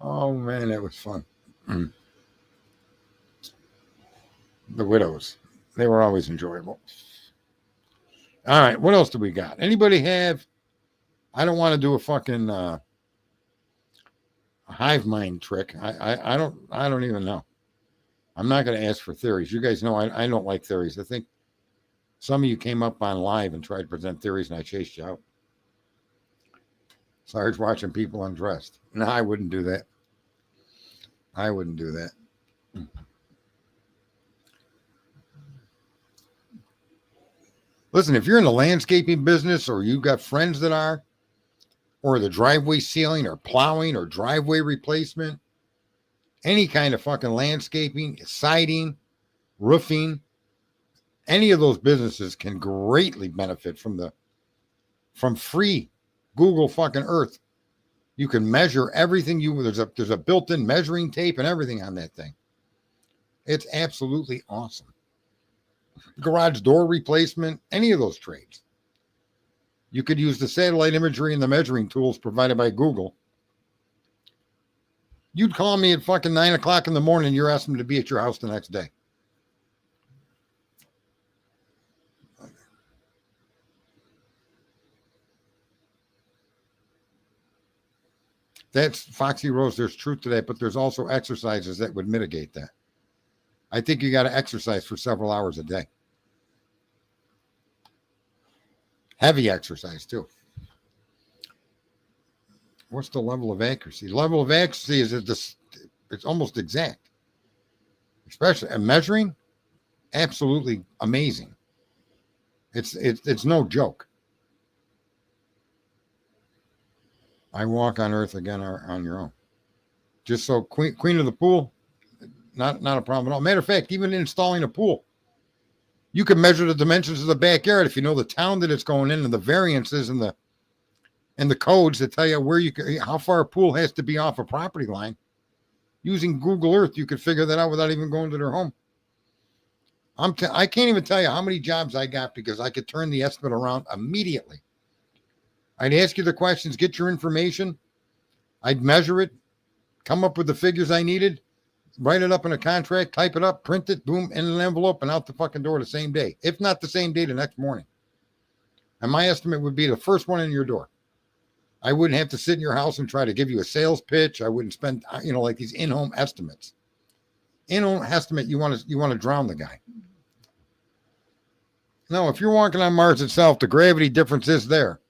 Oh, man, that was fun. The widows, they were always enjoyable. All right, what else do we got? Anybody have? I don't want to do a fucking a hive mind trick. I don't even know. I'm not going to ask for theories. You guys know I don't like theories. I think some of you came up on live and tried to present theories, and I chased you out. Sarge watching people undressed. No, I wouldn't do that. I wouldn't do that. Listen, if you're in the landscaping business or you've got friends that are, or the driveway sealing or plowing or driveway replacement, any kind of fucking landscaping, siding, roofing, any of those businesses can greatly benefit from free Google fucking Earth. You can measure everything. There's a built-in measuring tape and everything on that thing. It's absolutely awesome. Garage door replacement, any of those trades. You could use the satellite imagery and the measuring tools provided by Google. You'd call me at fucking 9 o'clock in the morning. You're asking me to be at your house the next day. That's Foxy Rose. There's truth to that, but there's also exercises that would mitigate that. I think you got to exercise for several hours a day. Heavy exercise, too. What's the level of accuracy? The level of accuracy is it's almost exact. Especially measuring, absolutely amazing. It's no joke. I walk on Earth again on your own. Just so queen of the pool, not a problem at all. Matter of fact, even installing a pool, you can measure the dimensions of the backyard if you know the town that it's going in and the variances and the codes that tell you how far a pool has to be off a property line. Using Google Earth, you could figure that out without even going to their home. I can't even tell you how many jobs I got because I could turn the estimate around immediately. I'd ask you the questions, get your information. I'd measure it, come up with the figures I needed, write it up in a contract, type it up, print it, boom, in an envelope, and out the fucking door the same day. If not the same day, the next morning. And my estimate would be the first one in your door. I wouldn't have to sit in your house and try to give you a sales pitch. I wouldn't spend, like these in-home estimates. In-home estimate, you want to drown the guy. No, if you're walking on Mars itself, the gravity difference is there.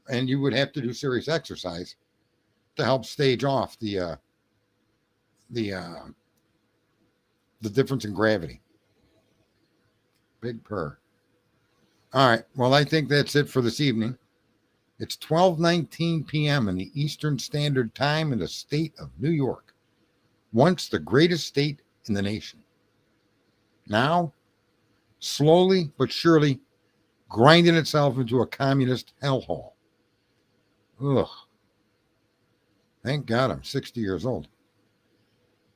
And you would have to do serious exercise to help stage off the difference in gravity. Big purr. All right. Well, I think that's it for this evening. It's 12:19 p.m. in the Eastern Standard Time in the state of New York, once the greatest state in the nation. Now, slowly but surely, grinding itself into a communist hellhole. Ugh. Thank God I'm 60 years old.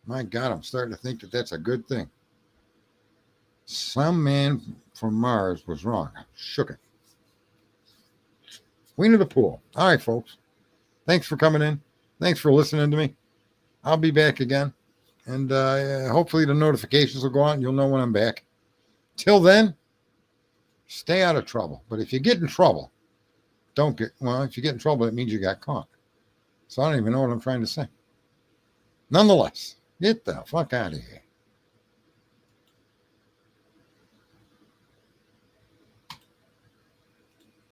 My God, I'm starting to think that that's a good thing. Some man from Mars was wrong. I shook it. Queen of the pool. All right, folks. Thanks for coming in. Thanks for listening to me. I'll be back again. And hopefully the notifications will go out and you'll know when I'm back. Till then, stay out of trouble. But if you get in trouble, if you get in trouble, it means you got caught. So I don't even know what I'm trying to say. Nonetheless, get the fuck out of here.